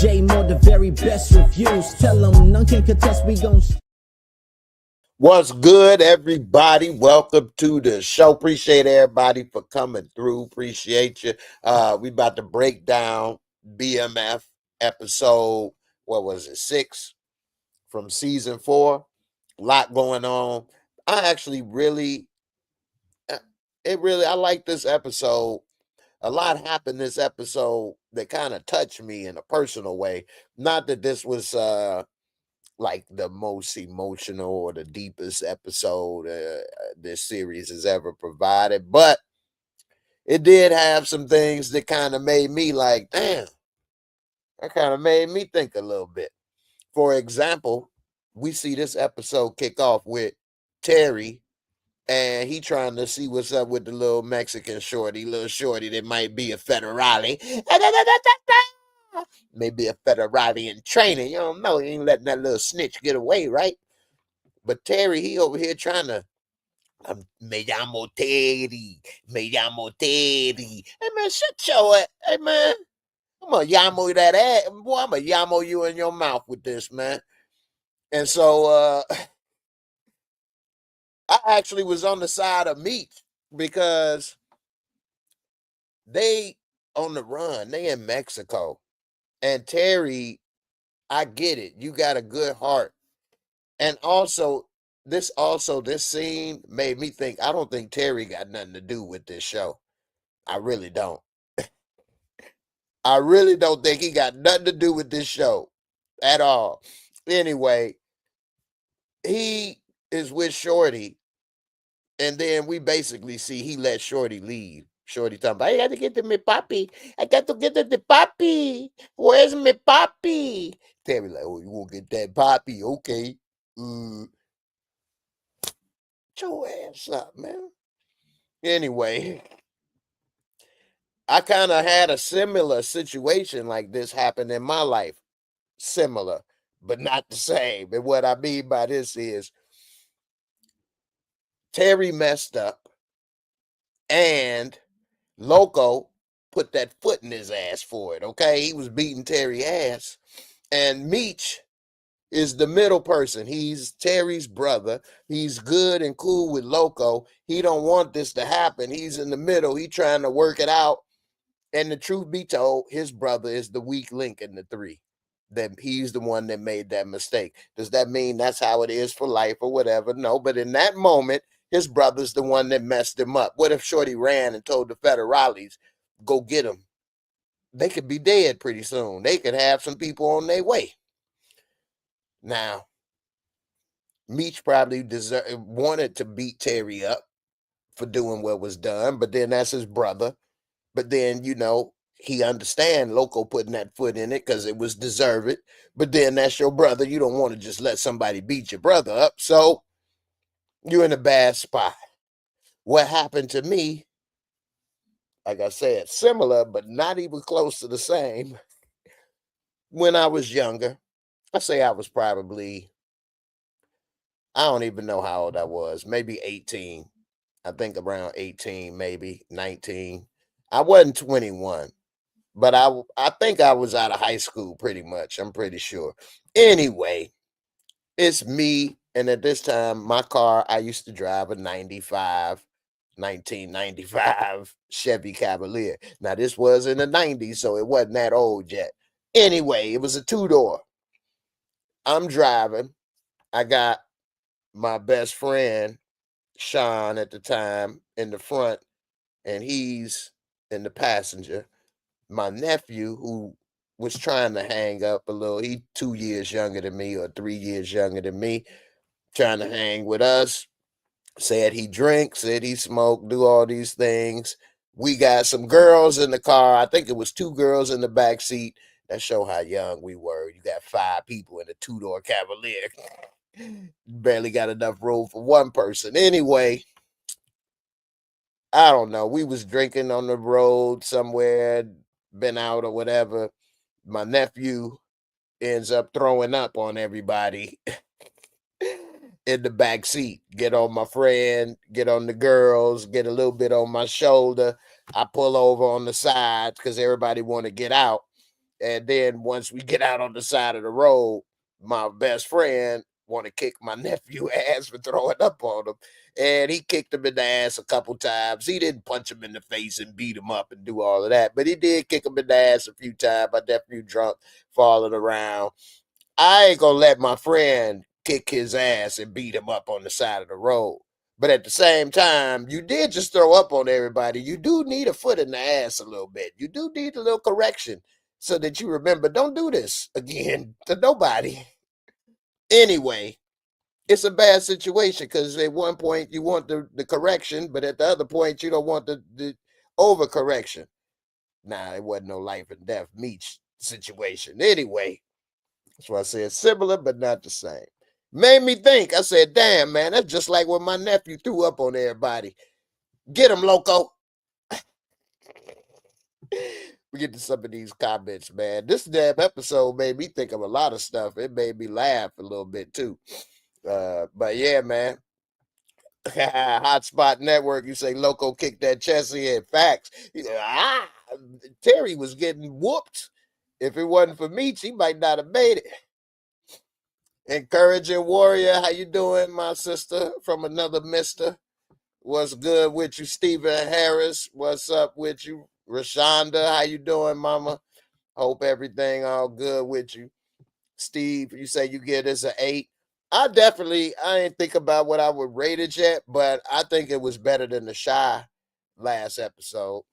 J Moore, the very best reviews. Tell them none can contest, we gon' What's good, everybody? Welcome to the show. Appreciate everybody for coming through. Appreciate you. We about to break down BMF episode, what was it, 6 from season 4. A lot going on. I actually I like this episode. A lot happened this episode that kind of touched me in a personal way. Not that this was like the most emotional or the deepest episode this series has ever provided, but it did have some things that kind of made me like, damn, that kind of made me think a little bit. For example, we see this episode kick off with Terry, and he trying to see what's up with the little Mexican shorty, little shorty that might be a federale. Maybe a federale in training. You don't know. He ain't letting that little snitch get away, right? But Terry, he over here trying to, me llamo Terry. Hey, man, shut your ass. Hey, man, I'm going to yamo that ass. Boy, I'm going to yamo you in your mouth with this, man. And so I actually was on the side of Meech because they on the run. They in Mexico. And Terry, I get it. You got a good heart. And also, this scene made me think, I don't think Terry got nothing to do with this show. I really don't. I really don't think he got nothing to do with this show at all. Anyway, he is with Shorty, and then we basically see he let Shorty leave. Shorty talking about, I got to get to me papi. I got to get to the papi. Where's me papi? Terry like, oh, you won't get that papi? Okay. Get your ass up, man. Anyway, I kind of had a similar situation like this happen in my life. Similar, but not the same. And what I mean by this is Terry messed up and Loco put that foot in his ass for it, okay? He was beating Terry ass. And Meech is the middle person. He's Terry's brother. He's good and cool with Loco. He don't want this to happen. He's in the middle. He trying to work it out. And the truth be told, his brother is the weak link in the three. That he's the one that made that mistake. Does that mean that's how it is for life or whatever? No, but in that moment, his brother's the one that messed him up. What if Shorty ran and told the federales, go get him? They could be dead pretty soon. They could have some people on their way. Now, Meech probably wanted to beat Terry up for doing what was done, but then that's his brother. But then, you know, he understand Loco putting that foot in it because it was deserved. But then that's your brother. You don't want to just let somebody beat your brother up. So you're in a bad spot. What happened to me, like I said, similar, but not even close to the same. When I was younger, I say I was probably, I don't even know how old I was, maybe 18. I think around 18, maybe 19. I wasn't 21. But I think I was out of high school pretty much. I'm pretty sure. Anyway, it's me. And at this time, my car, I used to drive a 1995 Chevy Cavalier. Now, this was in the 90s, so it wasn't that old yet. Anyway, it was a 2-door. I'm driving. I got my best friend, Sean, at the time in the front, and he's in the passenger. My nephew, who was trying to hang up a little, he 2 years younger than me or 3 years younger than me, trying to hang with us, said he drinks, said he smoked, do all these things. We got some girls in the car. I think it was 2 girls in the back seat. That show how young we were. You got 5 people in a 2-door Cavalier. Barely got enough room for one person. Anyway, I don't know. We was drinking on the road somewhere, been out or whatever. My nephew ends up throwing up on everybody in the back seat. Get on my friend, get on the girls, get a little bit on my shoulder. I pull over on the side because everybody want to get out. And then once we get out on the side of the road, my best friend want to kick my nephew ass for throwing up on him. And he kicked him in the ass a couple times. He didn't punch him in the face and beat him up and do all of that, but he did kick him in the ass a few times. My nephew drunk, falling around. I ain't gonna let my friend kick his ass and beat him up on the side of the road. But at the same time, you did just throw up on everybody. You do need a foot in the ass a little bit. You do need a little correction so that you remember, don't do this again to nobody. Anyway, it's a bad situation because at one point you want the correction, but at the other point you don't want the overcorrection. Nah, it wasn't no life and death meet situation. Anyway, that's why I said similar, but not the same. Made me think. I said, damn, man, that's just like when my nephew threw up on everybody. Get him, loco. We get to some of these comments, man. This damn episode made me think of a lot of stuff. It made me laugh a little bit too. But yeah, man. Hotspot Network, you say loco kicked that chest in. Facts. Terry was getting whooped. If it wasn't for me, she might not have made it. Encouraging Warrior, how you doing, my sister? From another mister. What's good with you, Stephen Harris? What's up with you? Rashonda, how you doing, mama? Hope everything all good with you. Steve, you say you get this an 8. I ain't think about what I would rate it yet, but I think it was better than the Shy last episode.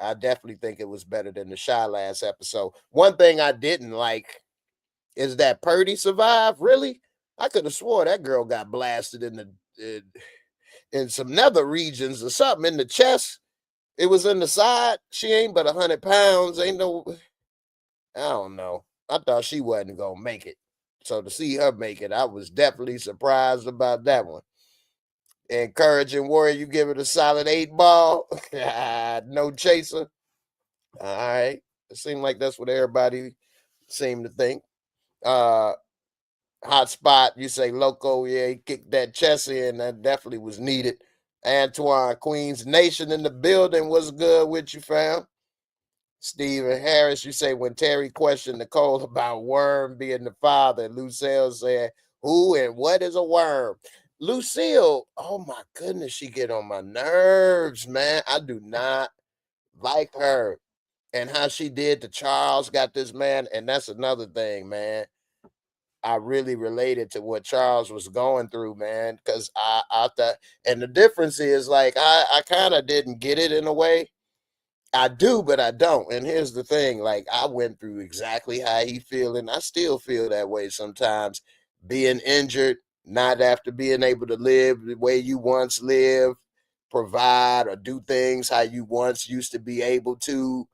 I definitely think it was better than the Shy last episode. One thing I didn't like is that Purdy survived. Really? I could have swore that girl got blasted in some nether regions or something in the chest. It was in the side. She ain't but 100 pounds. Ain't no, I don't know. I thought she wasn't gonna make it. So to see her make it, I was definitely surprised about that one. Encouraging Warrior, you give it a solid 8 ball. No chaser. All right. It seemed like that's what everybody seemed to think. Hotspot, you say loco, yeah, he kicked that chest in. That definitely was needed. Antoine, Queens Nation in the building. What's good with you, fam? Stephen Harris, you say when Terry questioned Nicole about Worm being the father, Lucille said, who and what is a worm? Lucille, oh my goodness, she get on my nerves, man. I do not like her. And how she did to Charles, got this man. And that's another thing, man. I really related to what Charles was going through, man. Because I thought, and the difference is like I kind of didn't get it in a way. I do, but I don't. And here's the thing: like I went through exactly how he feeling. I still feel that way sometimes. Being injured, not after being able to live the way you once lived, provide or do things how you once used to be able to.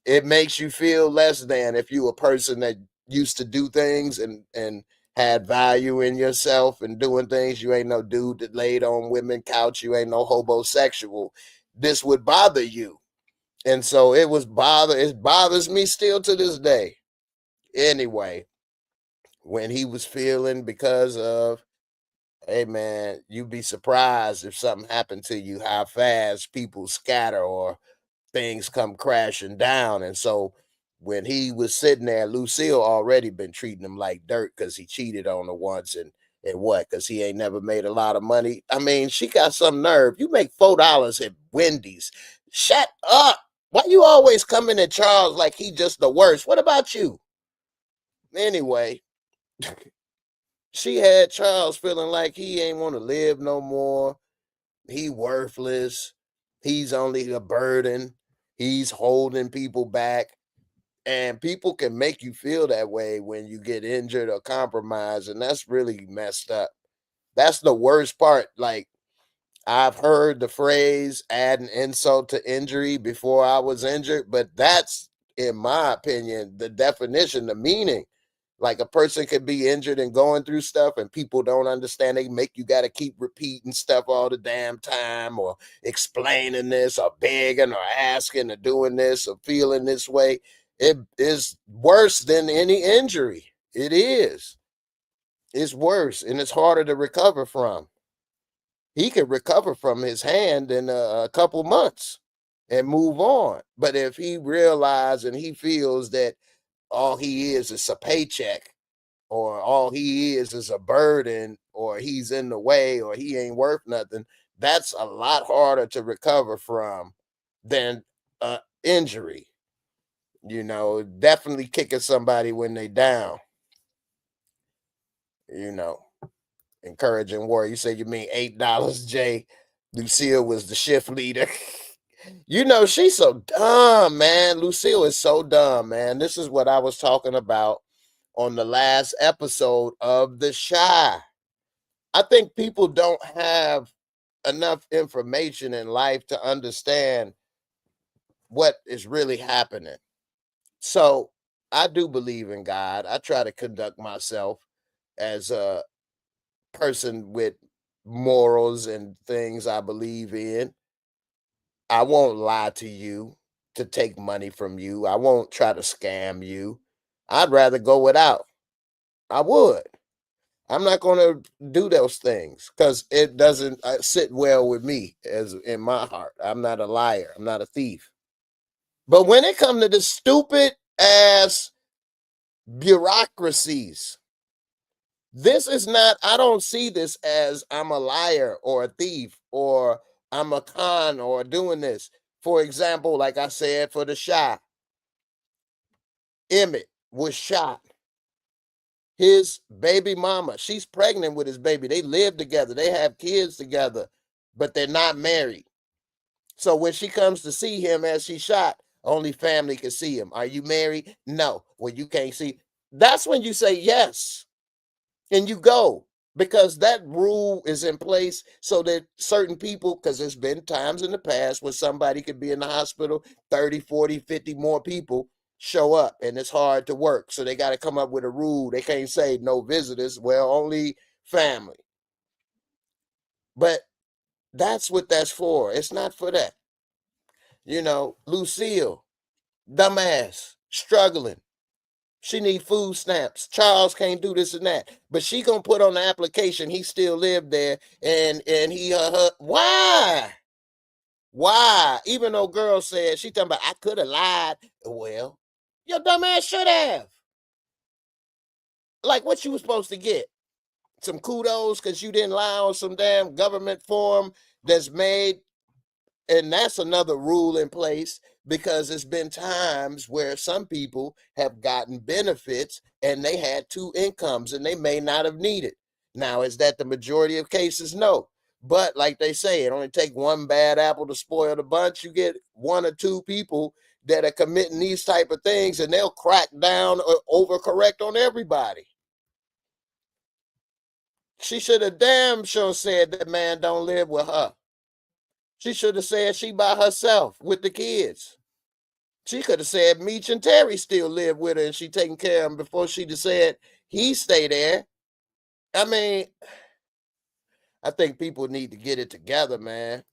It makes you feel less than if you a person that used to do things and had value in yourself and doing things. You ain't no dude that laid on women couch. You ain't no homosexual. This would bother you. And so it bothers me still to this day. Anyway, when he was feeling because of, hey man, you'd be surprised if something happened to you, how fast people scatter or things come crashing down. And so when he was sitting there, Lucille already been treating him like dirt because he cheated on her once and what? Because he ain't never made a lot of money. I mean, she got some nerve. You make $4 at Wendy's. Shut up. Why you always coming at Charles like he just the worst? What about you? Anyway, she had Charles feeling like he ain't want to live no more. He worthless. He's only a burden. He's holding people back. And people can make you feel that way when you get injured or compromised. And that's really messed up. That's the worst part. Like, I've heard the phrase add an insult to injury before I was injured, but that's, in my opinion, the definition, the meaning. Like a person could be injured and going through stuff, and people don't understand. They make you got to keep repeating stuff all the damn time, or explaining this, or begging, or asking, or doing this, or feeling this way. It is worse than any injury. It is. It's worse, and it's harder to recover from. He could recover from his hand in a couple months. and move on. But if he realizes and he feels that all he is a paycheck, or all he is a burden, or he's in the way, or he ain't worth nothing, that's a lot harder to recover from than injury. Definitely kicking somebody when they down, you know, encouraging war. You say you mean $8, Jay. Lucille was the shift leader. She's so dumb, man. Lucille is so dumb, man. This is what I was talking about on the last episode of The Shy. I think people don't have enough information in life to understand what is really happening. So I do believe in God. I try to conduct myself as a person with morals and things I believe in. I won't lie to you to take money from you. I won't try to scam you. I'd rather go without. I would. I'm not going to do those things because it doesn't sit well with me as in my heart. I'm not a liar. I'm not a thief. But when it comes to the stupid ass bureaucracies, this is not, I don't see this as I'm a liar or a thief or I'm a con or doing this. For example, like I said, for the shot, Emmett was shot. His baby mama, she's pregnant with his baby. They live together. They have kids together, but they're not married. So when she comes to see him as she shot, only family can see him. Are you married? No. Well, you can't see. That's when you say yes and you go, because that rule is in place so that certain people, because there's been times in the past where somebody could be in the hospital, 30, 40, 50 more people show up and it's hard to work. So they got to come up with a rule. They can't say no visitors. Well, only family. But that's what that's for. It's not for that. Lucille, dumbass, struggling. She need food stamps. Charles can't do this and that. But she gonna put on the application he still lived there and he her. Why? Why? Even though girl said, she talking about I could have lied. Well, your dumbass should have. Like, what you was supposed to get? Some kudos because you didn't lie on some damn government form that's made. And that's another rule in place, because it's been times where some people have gotten benefits and they had two incomes and they may not have needed. Now, is that the majority of cases? No. But like they say, it only take one bad apple to spoil the bunch. You get one or two people that are committing these type of things and they'll crack down or overcorrect on everybody. She should have damn sure said that man don't live with her. She should have said she by herself with the kids. She could have said Meech and Terry still live with her and she taking care of him before she'd have said he stay there. I mean, I think people need to get it together, man.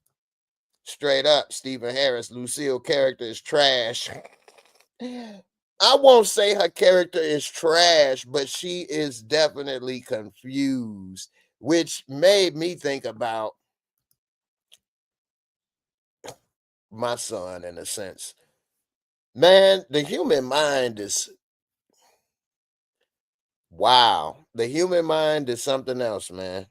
Straight up, Stephen Harris, Lucille character is trash. I won't say her character is trash, but she is definitely confused, which made me think about my son in a sense. Man, the human mind is wow. The human mind is something else, man.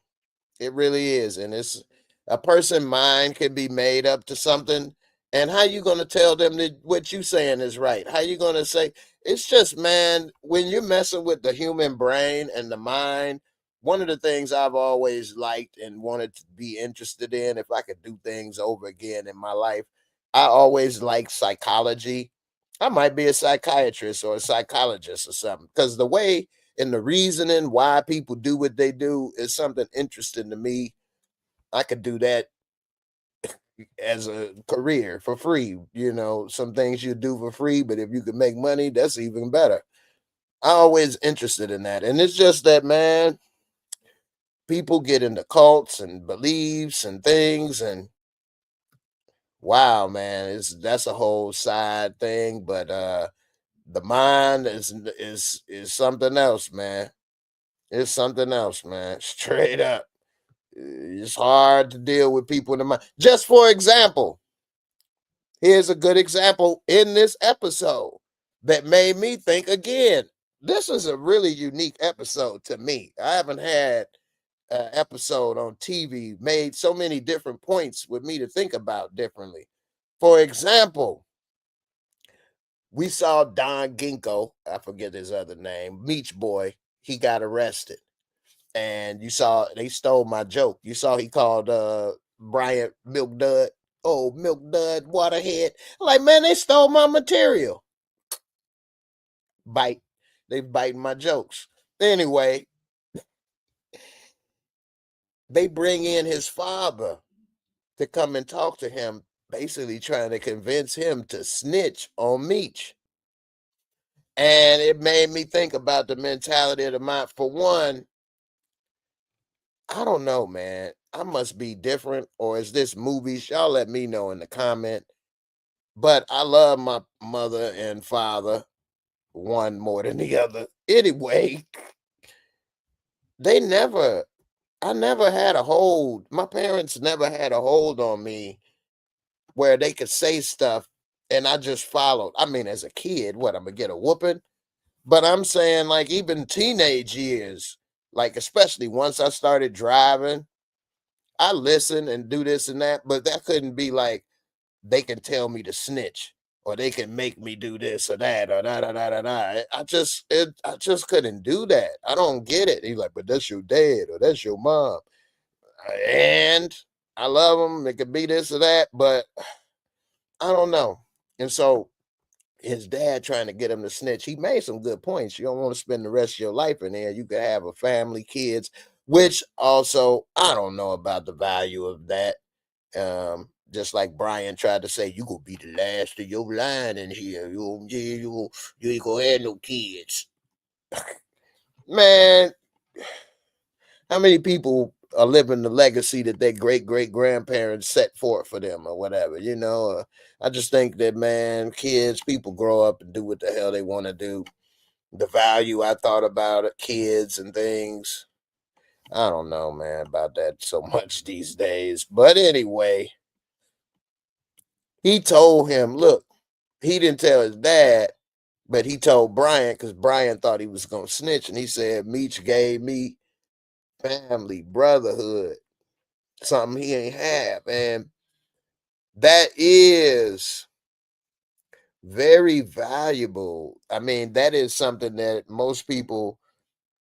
It really is. And it's a person mind can be made up to something. And how you gonna tell them that what you saying is right? How you gonna say it's just, man, when you're messing with the human brain and the mind, one of the things I've always liked and wanted to be interested in, if I could do things over again in my life, I always like psychology. I might be a psychiatrist or a psychologist or something. Because the way and the reasoning why people do what they do is something interesting to me. I could do that as a career for free. Some things you do for free, but if you could make money, that's even better. I always interested in that. And it's just that, man, people get into cults and beliefs and things, and wow, man, that's a whole side thing. But the mind is something else, man. It's something else, man. Straight up. It's hard to deal with people in the mind. Just for example, Here's a good example in this episode that made me think again. This is a really unique episode to me. I haven't had an episode on TV made so many different points with me to think about differently. For example, we saw Don Ginkgo, I forget his other name, Meech Boy, he got arrested. And you saw they stole my joke. You saw he called Bryant Milk Dud. Oh, Milk Dud, Waterhead. Like, man, they stole my material. Bite. They biting my jokes. Anyway, they bring in his father to come and talk to him, basically trying to convince him to snitch on Meech. And it made me think about the mentality of the mind. For one, I don't know, man. I must be different, or is this movies? Y'all let me know in the comment. But I love my mother and father, one more than the other. Anyway, they never, I never had a hold. My parents never had a hold on me where they could say stuff and I just followed. I mean, as a kid, what, I'm gonna get a whooping? But I'm saying, like, even teenage years, like, especially once I started driving, I listen and do this and that, but that couldn't be like they can tell me to snitch or they can make me do this or that or da da da da da. I just couldn't do that. I don't get it. He's like, but that's your dad or that's your mom, and I love them. It could be this or that, but I don't know. And so his dad trying to get him to snitch, he made some good points. You don't want to spend the rest of your life in there. You could have a family, kids, which also I don't know about the value of that. Just like Brian tried to say, you gonna be the last of your line in here. You ain't gonna have no kids. Man, how many people are living the legacy that their great great grandparents set forth for them or whatever? I just think that, man, kids, people grow up and do what the hell they want to do. The value I thought about it, kids and things. I don't know, man, about that so much these days. But anyway, he told him, look, he didn't tell his dad, but he told Brian because Brian thought he was going to snitch. And he said, Meech gave me family, brotherhood, something he ain't have. And that is very valuable. I mean, that is something that most people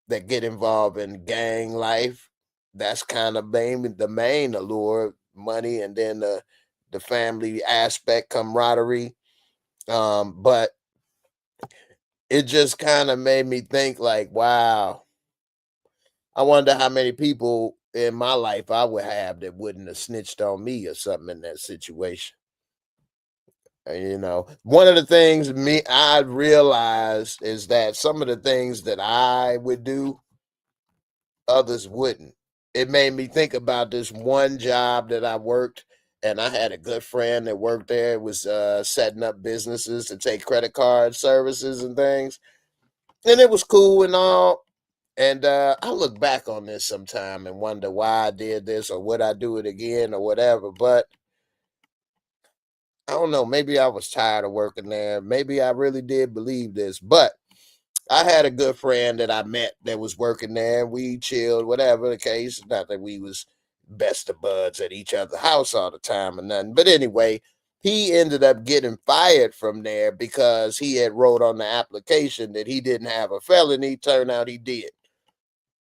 that get involved in gang life, that's kind of the main allure, money, and then the family aspect, camaraderie. But it just kind of made me think, like, wow, I wonder how many people in my life I would have that wouldn't have snitched on me or something in that situation. One of the things I realized is that some of the things that I would do, others wouldn't. It made me think about this one job that I worked, and I had a good friend that worked there. It was setting up businesses to take credit card services and things. And it was cool and all. And I look back on this sometime and wonder why I did this or would I do it again or whatever. But I don't know. Maybe I was tired of working there. Maybe I really did believe this. But I had a good friend that I met that was working there. We chilled, whatever the case. Not that we was best of buds at each other's house all the time or nothing. But anyway, he ended up getting fired from there because he had wrote on the application that he didn't have a felony. Turned out he did.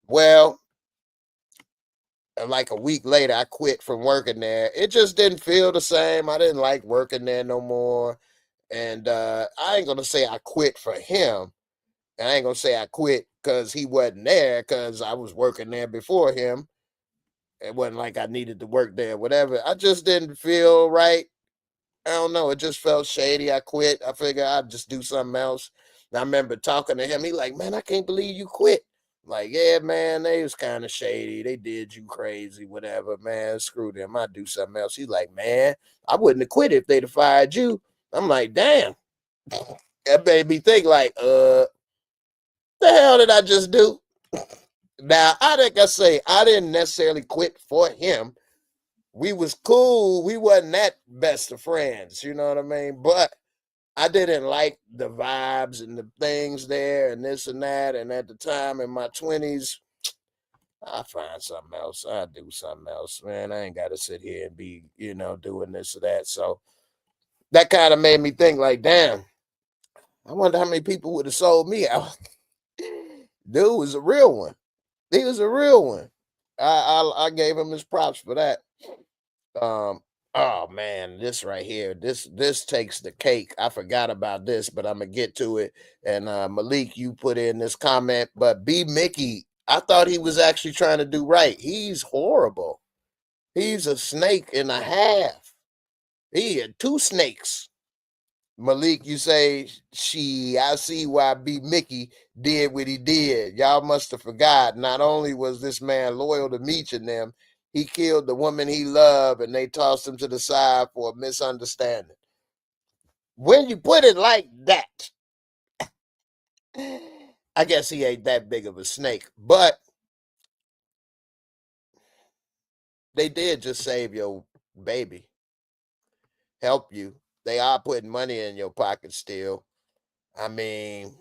Well, like a week later, I quit from working there. It just didn't feel the same. I didn't like working there no more. And I ain't going to say I quit for him. And I ain't going to say I quit because he wasn't there, because I was working there before him. It wasn't like I needed to work there, whatever. I just didn't feel right. I don't know. It just felt shady. I quit. I figured I'd just do something else. And I remember talking to him. He like, man, I can't believe you quit. Like, yeah, man, they was kind of shady. They did you crazy, whatever, man. Screw them. I'd do something else. He's like, man, I wouldn't have quit if they'd have fired you. I'm like, damn. That made me think, like, the hell did I just do? Now, I think I say I didn't necessarily quit for him. We was cool. We wasn't that best of friends, you know what I mean? But I didn't like the vibes and the things there and this and that. And at the time in my 20s, I find something else. I do something else, man. I ain't got to sit here and be, doing this or that. So that kind of made me think, like, damn, I wonder how many people would have sold me out. Dude was a real one. He was a real one. I gave him his props for that. Oh man, this right here, this takes the cake. I forgot about this, but I'm gonna get to it. And Malik, you put in this comment, but B-Mickie, I thought he was actually trying to do right. He's horrible. He's a snake and a half. He had two snakes. Malik, you say I see why B-Mickie did what he did. Y'all must have forgot. Not only was this man loyal to Meech and them, he killed the woman he loved and they tossed him to the side for a misunderstanding. When you put it like that, I guess he ain't that big of a snake. But they did just save your baby, help you. They are putting money in your pocket still. I mean,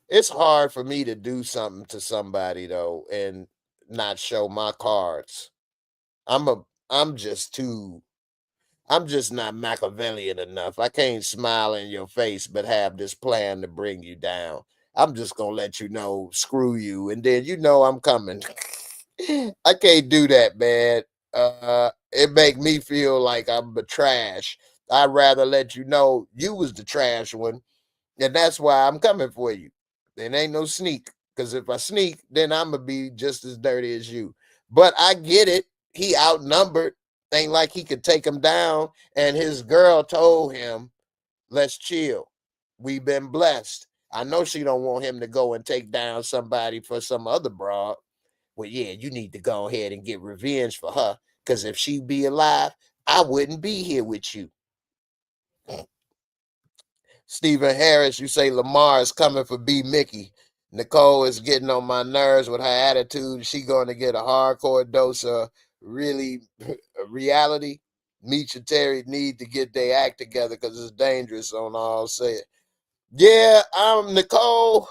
it's hard for me to do something to somebody though and not show my cards. I'm a I'm just too I'm just not Machiavellian enough. I can't smile in your face but have this plan to bring you down. I'm just gonna let you know, screw you, and then I'm coming. I can't do that, man. It make me feel like I'm the trash. I'd rather let you know you was the trash one, and that's why I'm coming for you. It ain't no sneak. Because if I sneak, then I'm gonna be just as dirty as you. But I get it. He outnumbered. Ain't like he could take him down. And his girl told him, let's chill. We've been blessed. I know she don't want him to go and take down somebody for some other broad. Well, yeah, you need to go ahead and get revenge for her. Because if she be alive, I wouldn't be here with you. Stephen Harris, you say Lamar is coming for B-Mickie. Nicole is getting on my nerves with her attitude. She going to get a hardcore dose of really reality. Meech and Terry need to get their act together because it's dangerous on all said. Yeah, Nicole.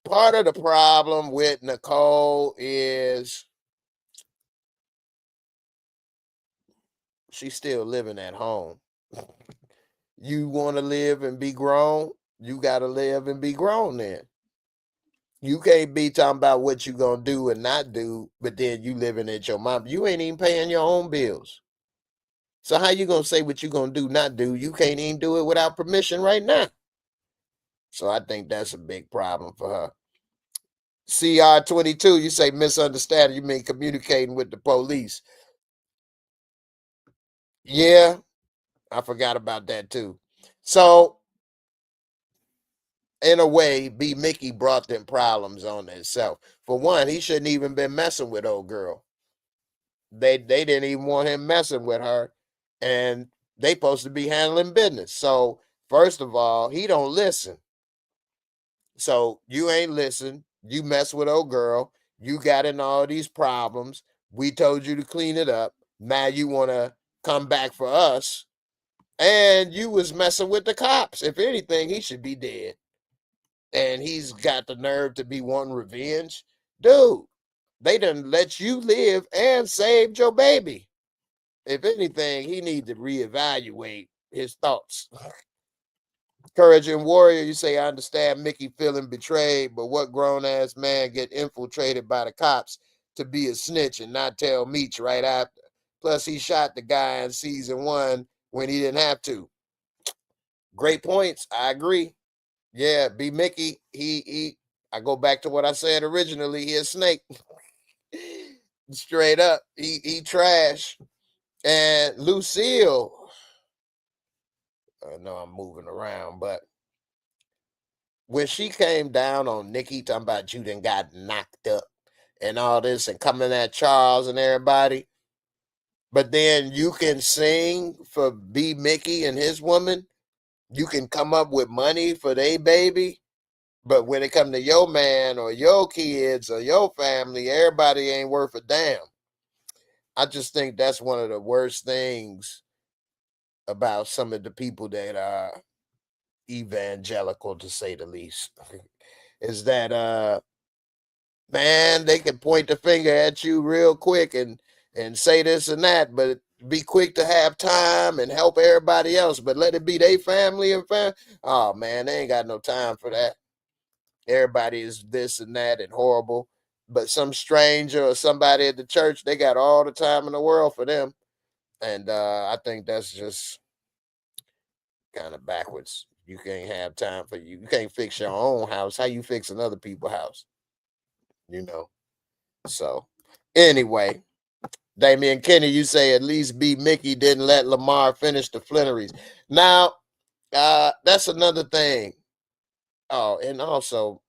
Part of the problem with Nicole is she's still living at home. You want to live and be grown, you got to live and be grown then. You can't be talking about what you gonna do and not do, but then you living at your mom. You ain't even paying your own bills. So how you gonna say what you gonna do, not do? You can't even do it without permission right now. So I think that's a big problem for her. CR22, you say misunderstanding, you mean communicating with the police. Yeah, I forgot about that too. So in a way, B-Mickie brought them problems on himself. For one, he shouldn't even been messing with old girl. They didn't even want him messing with her, and they supposed to be handling business. So first of all, he don't listen. So you ain't listen. You mess with old girl. You got in all these problems. We told you to clean it up. Now you want to come back for us, and you was messing with the cops. If anything, he should be dead. And he's got the nerve to be wanting revenge, dude. They done let you live and saved your baby. If anything, he need to reevaluate his thoughts. Courage and Warrior, you say, I understand Mickey feeling betrayed, but what grown-ass man get infiltrated by the cops to be a snitch and not tell Meech right after? Plus, he shot the guy in season 1 when he didn't have to. Great points. I agree. Yeah, B-Mickie, I go back to what I said originally. He a snake. Straight up. He trash. And Lucille, I know I'm moving around, but when she came down on Nikki talking about you done got knocked up and all this and coming at Charles and everybody, but then you can sing for B-Mickie and his woman, you can come up with money for their baby, But when it come to your man or your kids or your family, everybody ain't worth a damn. I just think that's one of the worst things about some of the people that are evangelical, to say the least, is that man, they can point the finger at you real quick and say this and that, but be quick to have time and help everybody else, but let it be their family and oh man, they ain't got no time for that. Everybody is this and that and horrible, but some stranger or somebody at the church, they got all the time in the world for them. And I think that's just kind of backwards. You can't have time for you. You can't fix your own house. How you fix another people's house? You know. So anyway, Damian Kenny, you say at least B-Mickie didn't let Lamar finish the Flanneries. Now, that's another thing. Oh, and also,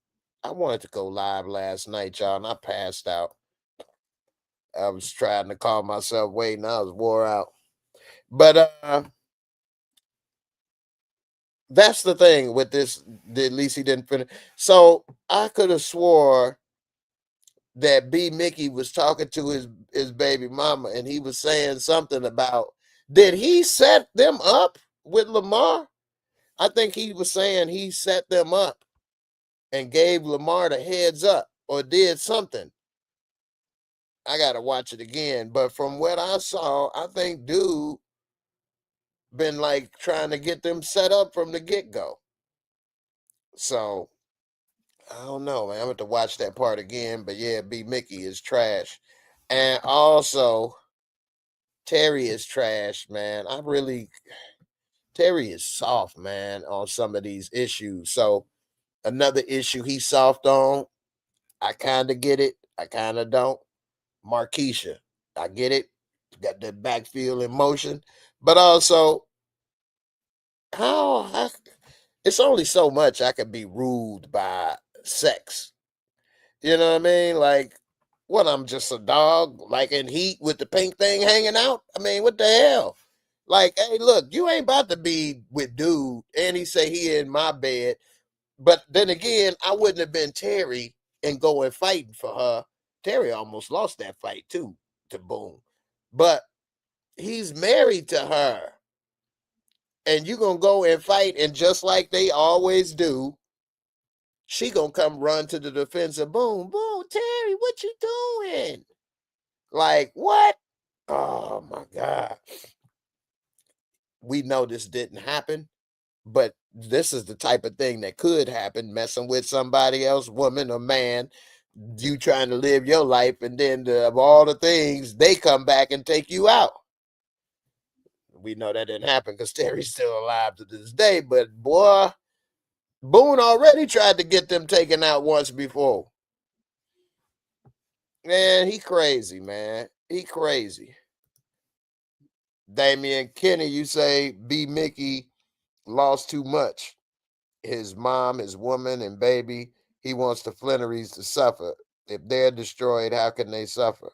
I wanted to go live last night, y'all, and I passed out. I was trying to call myself waiting. I was wore out. But that's the thing with this. At least he didn't finish. So I could have swore that B-Mickie was talking to his baby mama, and he was saying something about, did he set them up with Lamar? I think he was saying he set them up and gave Lamar the heads up or did something. I gotta watch it again, but from what I saw, I think dude been like trying to get them set up from the get-go. So I don't know, man. I'm gonna have to watch that part again. But yeah, B-Mickie is trash. And also Terry is trash, man. Terry is soft, man, on some of these issues. So another issue he's soft on, I kind of get it. I kind of don't. Markeisha, I get it. Got the backfield in motion. But also, how it's only so much I could be ruled by sex. You know what I mean? Like, what, I'm just a dog, like in Heat with the pink thing hanging out? I mean, what the hell? Like, hey, look, you ain't about to be with dude, and he say he in my bed. But then again, I wouldn't have been Terry and going fighting for her. Terry almost lost that fight too to Boone. But he's married to her. And you gonna go and fight, and just like they always do, she gonna come run to the defense of Boone. Boone, Terry, what you doing? Like, what? Oh my God. We know this didn't happen, but this is the type of thing that could happen, messing with somebody else, woman or man, you trying to live your life, and then of all the things, they come back and take you out. We know that didn't happen because Terry's still alive to this day, but boy, Boone already tried to get them taken out once before. Man, he crazy, man. He crazy. Damian Kenny, you say B-Mickie lost too much. His mom, his woman, and baby, he wants the Flannerys to suffer. If they're destroyed, how can they suffer?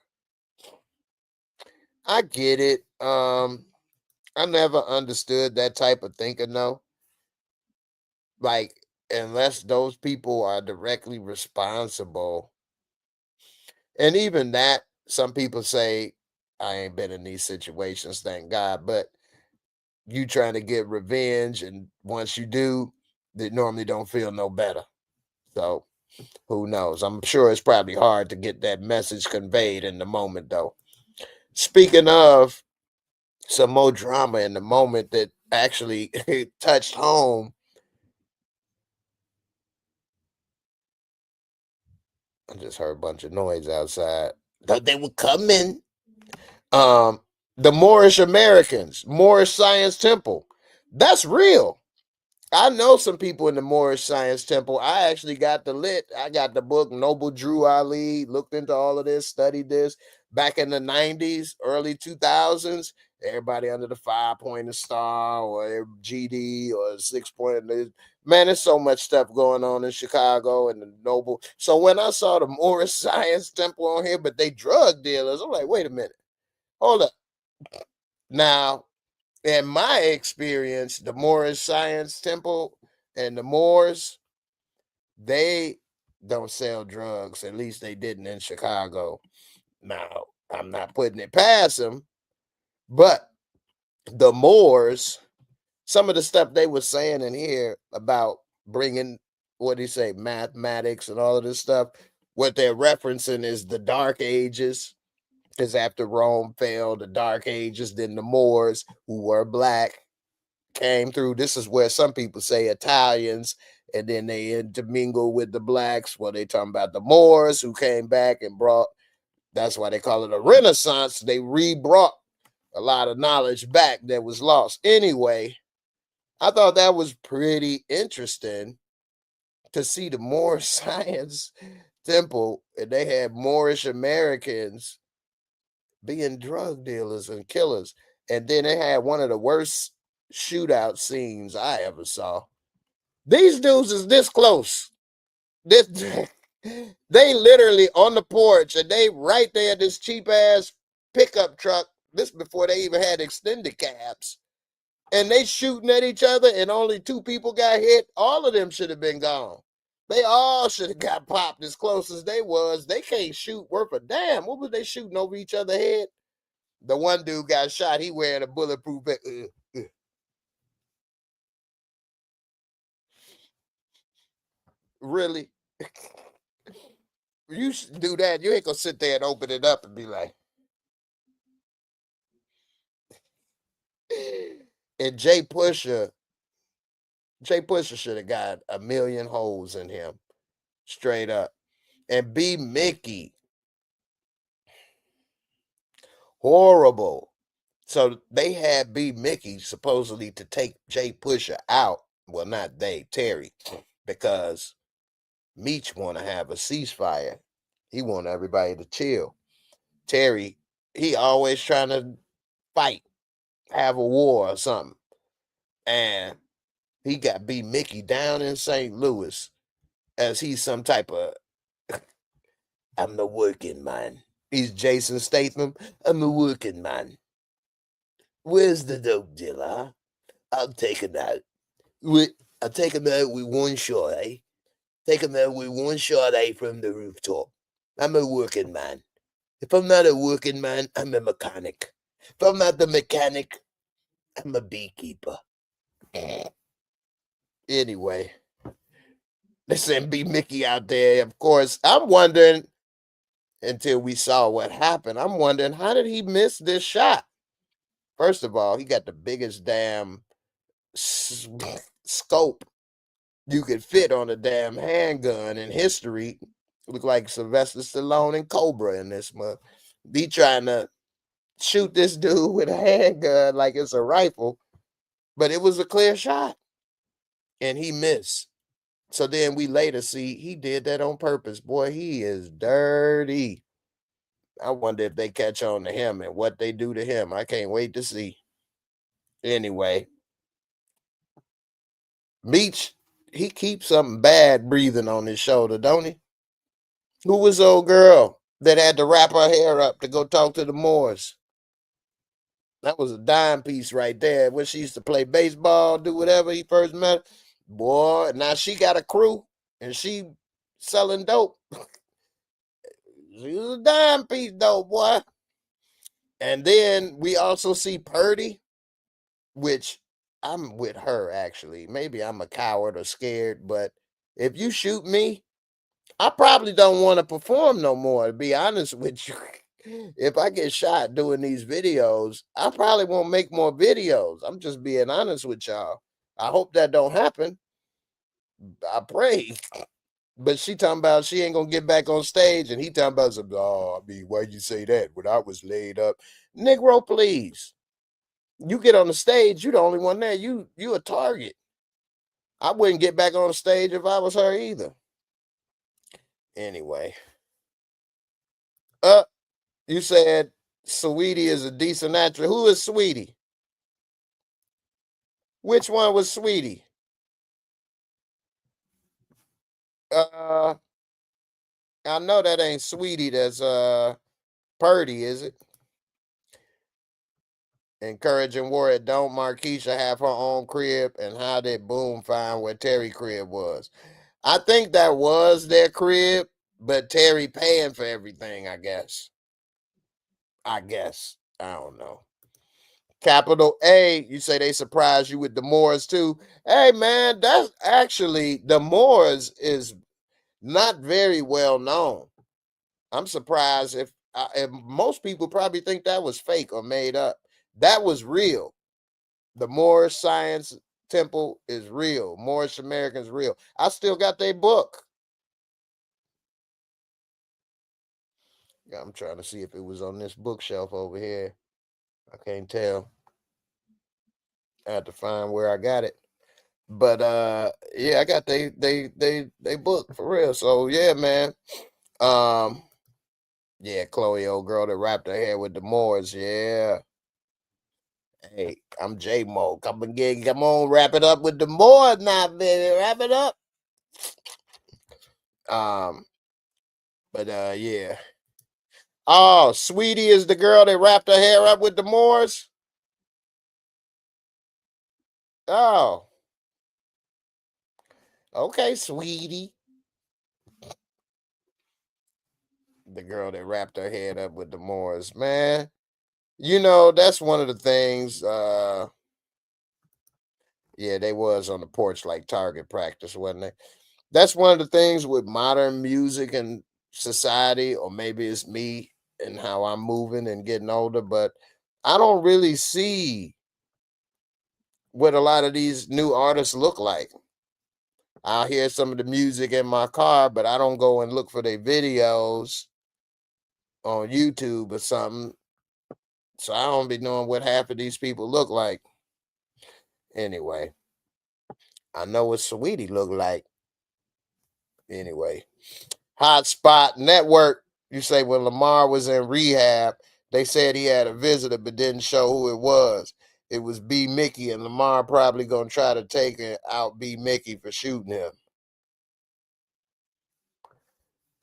I get it. I never understood that type of thinking though. Like, unless those people are directly responsible. And even that, some people say, I ain't been in these situations, thank God, but you trying to get revenge, and once you do, they normally don't feel no better. So who knows? I'm sure it's probably hard to get that message conveyed in the moment, though. Speaking of some more drama in the moment that actually touched home, I just heard a bunch of noise outside. Thought they were coming. Um, the Moorish Americans, Moorish Science Temple. That's real. I know some people in the Moorish Science Temple. I actually got I got the book Noble Drew Ali, looked into all of this, studied this back in the 90s, early 2000s. Everybody under the 5-pointer star or GD or 6-pointer. Man, there's so much stuff going on in Chicago and the Noble. So when I saw the Moorish Science Temple on here, but they drug dealers, I'm like, wait a minute. Hold up. Now, in my experience, the Moorish Science Temple and the Moors, They don't sell drugs. At least they didn't in Chicago. Now, I'm not putting it past them, but the Moors, some of the stuff they were saying in here about bringing, what do you say, mathematics and all of this stuff, what they're referencing is the Dark Ages. Because after Rome fell, the Dark Ages, then the Moors, who were black, came through. This is where some people say Italians, and then they intermingle with the blacks. Well, they talking about the Moors who came back and brought, that's why they call it a Renaissance. They re-brought a lot of knowledge back that was lost. Anyway, I thought that was pretty interesting to see the Moorish Science Temple, and they had Moorish Americans being drug dealers and killers. And then they had one of the worst shootout scenes I ever saw. These dudes is this close. This they literally on the porch, and they right there, this cheap ass pickup truck. This before they even had extended cabs. And they shooting at each other, and only 2 people got hit. All of them should have been gone. They all should have got popped as close as they was. They can't shoot worth a damn. What was they shooting over each other's head? The one dude got shot. He wearing a bulletproof vest. Really? You should do that. You ain't gonna sit there and open it up and be like. And Jay Pusher should have got a million holes in him, straight up. And B-Mickie, horrible. So they had B-Mickie supposedly to take Jay Pusher out. Well, not they, Terry, because Meech want to have a ceasefire. He want everybody to chill. Terry, he always trying to fight, have a war or something. And he got B-Mickie down in St. Louis as he's some type of, I'm the working man. He's Jason Statham. I'm a working man. Where's the dope dealer? I'll take him out. I'll take him out with one shot, eh? Take him out with one shot, eh, from the rooftop. I'm a working man. If I'm not a working man, I'm a mechanic. If I'm not the mechanic, I'm a beekeeper. Anyway, they sent B-Mickie out there. Of course, I'm wondering, until we saw what happened, I'm wondering, how did he miss this shot? First of all, he got the biggest damn scope you could fit on a damn handgun in history. Look like Sylvester Stallone and Cobra in this month. He trying to shoot this dude with a handgun like it's a rifle, but it was a clear shot, and he missed. So then we later see he did that on purpose. Boy, he is dirty. I wonder if they catch on to him and what they do to him. I can't wait to see. Anyway, Meech, he keeps something bad breathing on his shoulder, don't he? Who was the old girl that had to wrap her hair up to go talk to the Moors? That was a dime piece right there. When she used to play baseball, do whatever he first met her. Boy, now she got a crew and she selling dope. She was a dime piece though, boy. And then we also see Purdy, which I'm with her actually. Maybe I'm a coward or scared, but if you shoot me, I probably don't want to perform no more, to be honest with you. If I get shot doing these videos, I probably won't make more videos. I'm just being honest with y'all. I hope that don't happen. I pray. But she talking about she ain't gonna get back on stage, and he talking about some, oh, I mean, why'd you say that when I was laid up? Negro, please. You get on the stage, you the only one there. You a target. I wouldn't get back on the stage if I was her either. Anyway. You said Sweetie is a decent actress. Who is Sweetie? Which one was Sweetie? I know that ain't Sweetie. That's Purdy, is it? Encouraging Warrior, don't Marquisha have her own crib? And how did Boom find where Terry crib was? I think that was their crib, but Terry paying for everything, I guess. I don't know. Capital A, you say they surprised you with the Moors too. Hey man, that's actually the Moors is not very well known. I'm surprised if most people probably think that was fake or made up. That was real. The Moorish Science Temple is real. Moorish Americans real. I still got their book. Yeah, I'm trying to see if it was on this bookshelf over here. I can't tell. I had to find where I got it. But yeah, I got they book for real. So yeah, man. Um yeah, Chloe, old girl that wrapped her hair with the Moors. Yeah. Hey, I'm J Mo. Come again, come on, wrap it up with the Moors now, baby. Wrap it up. Um, but yeah. Oh, Sweetie is the girl that wrapped her hair up with the Moors. Oh, okay, Sweetie. The girl that wrapped her head up with the Moors, man. You know, that's one of the things. Yeah, they was on the porch like target practice, wasn't they? That's one of the things with modern music and society, or maybe it's me and how I'm moving and getting older, but I don't really see what a lot of these new artists look like. I'll hear some of the music in my car, but I don't go and look for their videos on YouTube or something. So I don't be knowing what half of these people look like. Anyway, I know what Sweetie look like. Anyway, Hotspot Network. You say when Lamar was in rehab, they said he had a visitor but didn't show who it was. It was B-Mickie, and Lamar probably gonna try to take out B-Mickie for shooting him.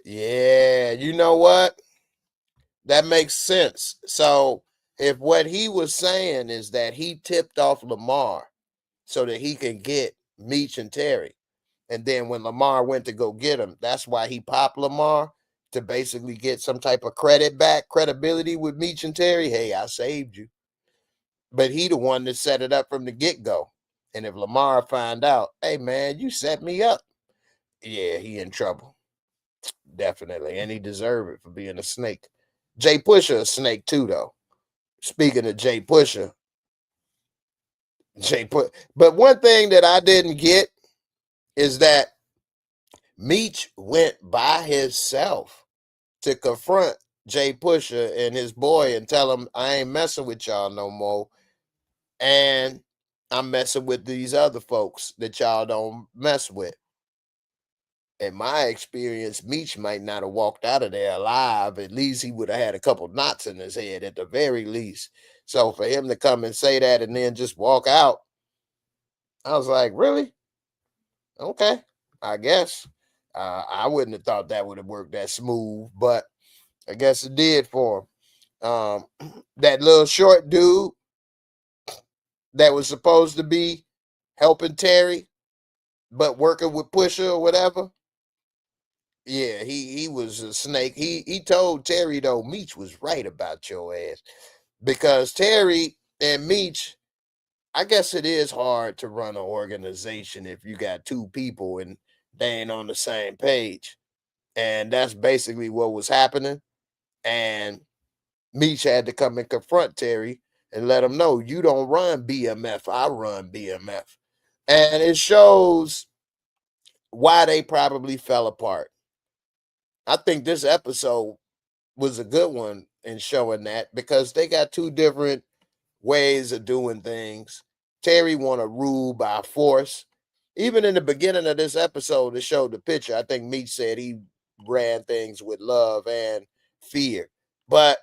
Yeah, you know what? That makes sense. So if what he was saying is that he tipped off Lamar so that he can get Meech and Terry, and then when Lamar went to go get him, that's why he popped Lamar to basically get some type of credit back, credibility with Meech and Terry. Hey, I saved you. But he the one that set it up from the get-go. And if Lamar find out, hey man, you set me up. Yeah, he in trouble. Definitely. And he deserved it for being a snake. Jay Pusher a snake too, though. Speaking of Jay Pusher, but one thing that I didn't get is that Meech went by himself to confront Jay Pusher and his boy and tell him, I ain't messing with y'all no more. And I'm messing with these other folks that y'all don't mess with. In my experience, Meech might not have walked out of there alive. At least he would have had a couple knots in his head at the very least. So for him to come and say that and then just walk out, I was like, really? Okay, I guess. I wouldn't have thought that would have worked that smooth, but I guess it did for him. That little short dude that was supposed to be helping Terry, but working with Pusher or whatever. Yeah, he was a snake. He told Terry though Meech was right about your ass because Terry and Meech. I guess it is hard to run an organization if you got two people and they ain't on the same page, and that's basically what was happening. And Meech had to come and confront Terry and let him know you don't run BMF, I run BMF, and it shows why they probably fell apart. I think this episode was a good one in showing that because they got two different ways of doing things. Terry want to rule by force. Even in the beginning of this episode, it showed the picture. I think Meech said he ran things with love and fear. But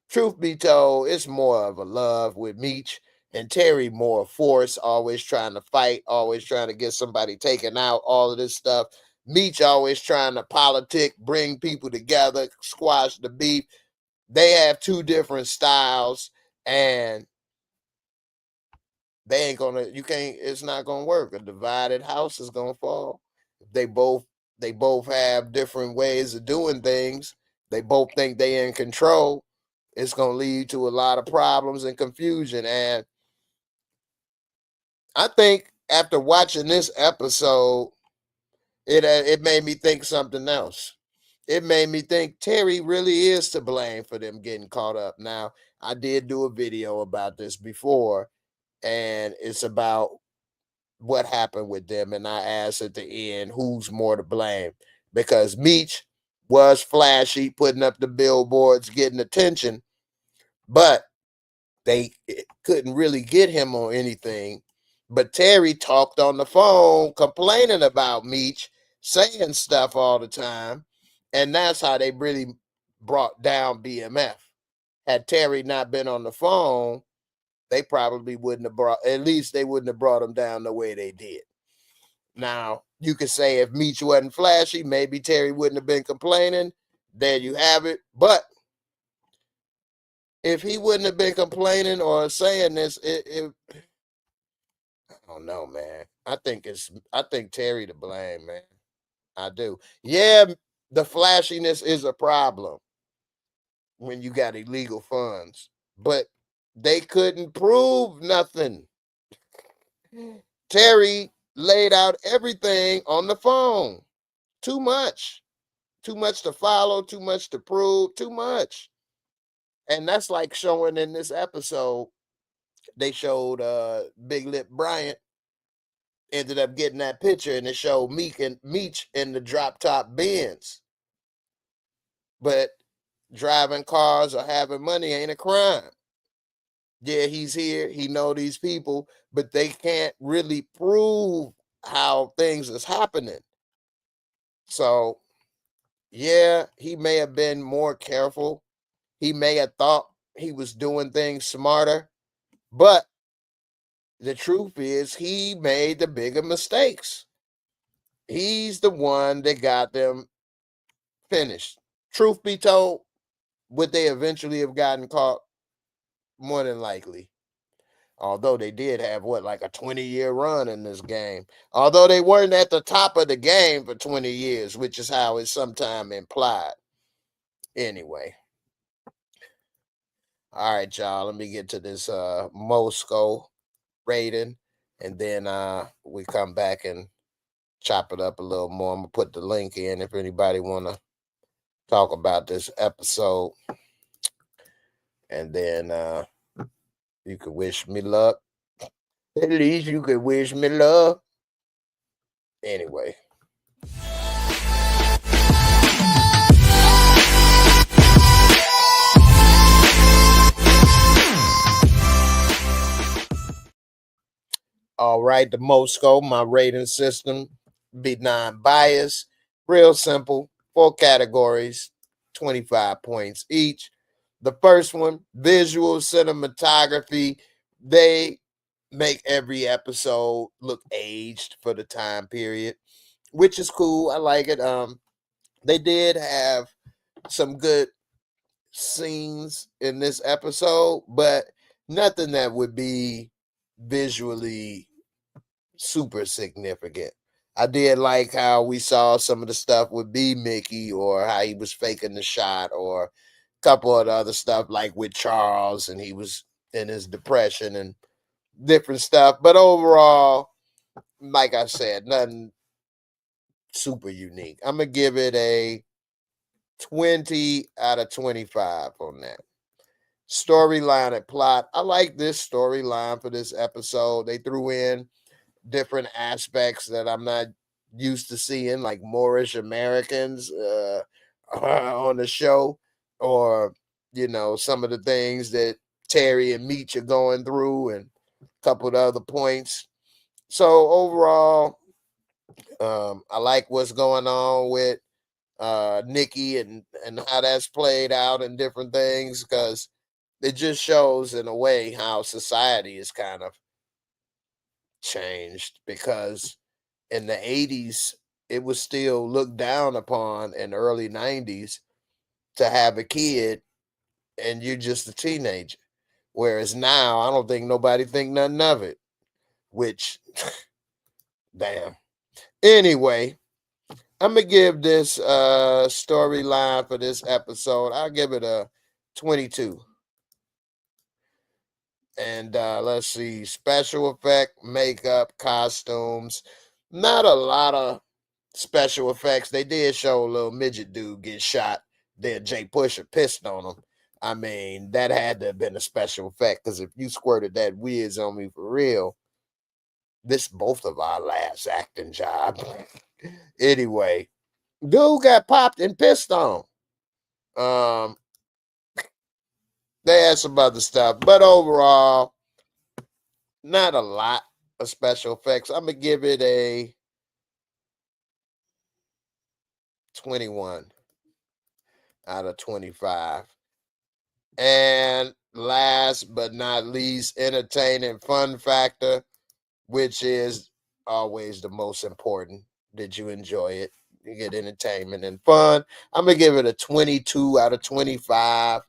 truth be told, it's more of a love with Meech and Terry more force, always trying to fight, always trying to get somebody taken out, all of this stuff. Meech always trying to politic, bring people together, squash the beef. They have two different styles, and they ain't gonna, you can't, it's not gonna work. A divided house is gonna fall. They both have different ways of doing things. They both think they're in control. It's going to lead to a lot of problems and confusion. And I think after watching this episode, it made me think something else. It made me think Terry really is to blame for them getting caught up. Now, I did do a video about this before, and it's about what happened with them. And I asked at the end, who's more to blame? Because Meech was flashy, putting up the billboards, getting attention, but they couldn't really get him on anything. But Terry talked on the phone complaining about Meech, saying stuff all the time. And that's how they really brought down BMF. Had Terry not been on the phone, they probably wouldn't have at least they wouldn't have brought him down the way they did. Now, you could say if Meech wasn't flashy, maybe Terry wouldn't have been complaining. There you have it. But if he wouldn't have been complaining or saying this, I don't know, man. I think Terry to blame, man. I do. Yeah, the flashiness is a problem when you got illegal funds, but they couldn't prove nothing. Terry laid out everything on the phone. Too much to follow, too much to prove, too much. And that's like showing in this episode, they showed Big Lip Bryant ended up getting that picture, and it showed Meech in the drop top Benz. But driving cars or having money ain't a crime. Yeah, he's here, he know these people, but they can't really prove how things is happening. So yeah, he may have been more careful. He may have thought he was doing things smarter, but the truth is he made the bigger mistakes. He's the one that got them finished. Truth be told, would they eventually have gotten caught? More than likely. Although they did have like a 20-year run in this game. Although they weren't at the top of the game for 20 years, which is how it's sometimes implied. Anyway. All right, y'all. Let me get to this MOSCORE rating. And then we come back and chop it up a little more. I'm going to put the link in if anybody want to talk about this episode. And then you could wish me luck. At least you could wish me love. Anyway. All right, the MOSCORE, my rating system, be non-biased, real simple, 4 categories, 25 points each. The first one, visual cinematography. They make every episode look aged for the time period, which is cool. I like it. They did have some good scenes in this episode, but nothing that would be visually super significant. I did like how we saw some of the stuff with B-Mickie, or how he was faking the shot, or a couple of the other stuff like with Charles and he was in his depression and different stuff. But overall, like I said, nothing super unique. I'm going to give it a 20 out of 25 on that. Storyline and plot. I like this storyline for this episode. They threw in different aspects that I'm not used to seeing, like Moorish Americans on the show, or some of the things that Terry and Meech are going through, and a couple of other points. So overall, I like what's going on with Nikki and how that's played out and different things, because it just shows in a way how society is kind of changed, because in the 80s it was still looked down upon, in the early 90s, to have a kid and you're just a teenager, whereas now I don't think nobody think nothing of it, which damn. Anyway, I'm gonna give this storyline for this episode. I'll give it a 22. And let's see, special effect, makeup, costumes. Not a lot of special effects. They did show a little midget dude get shot. Then Jay Pusher pissed on him. I mean, that had to have been a special effect because if you squirted that whiz on me for real, this both of our last acting job. Anyway, dude got popped and pissed on. Um, they had some other stuff, but overall, not a lot of special effects. I'm gonna give it a 21 out of 25. And last but not least, entertaining fun factor, which is always the most important. Did you enjoy it? You get entertainment and fun. I'm gonna give it a 22 out of 25.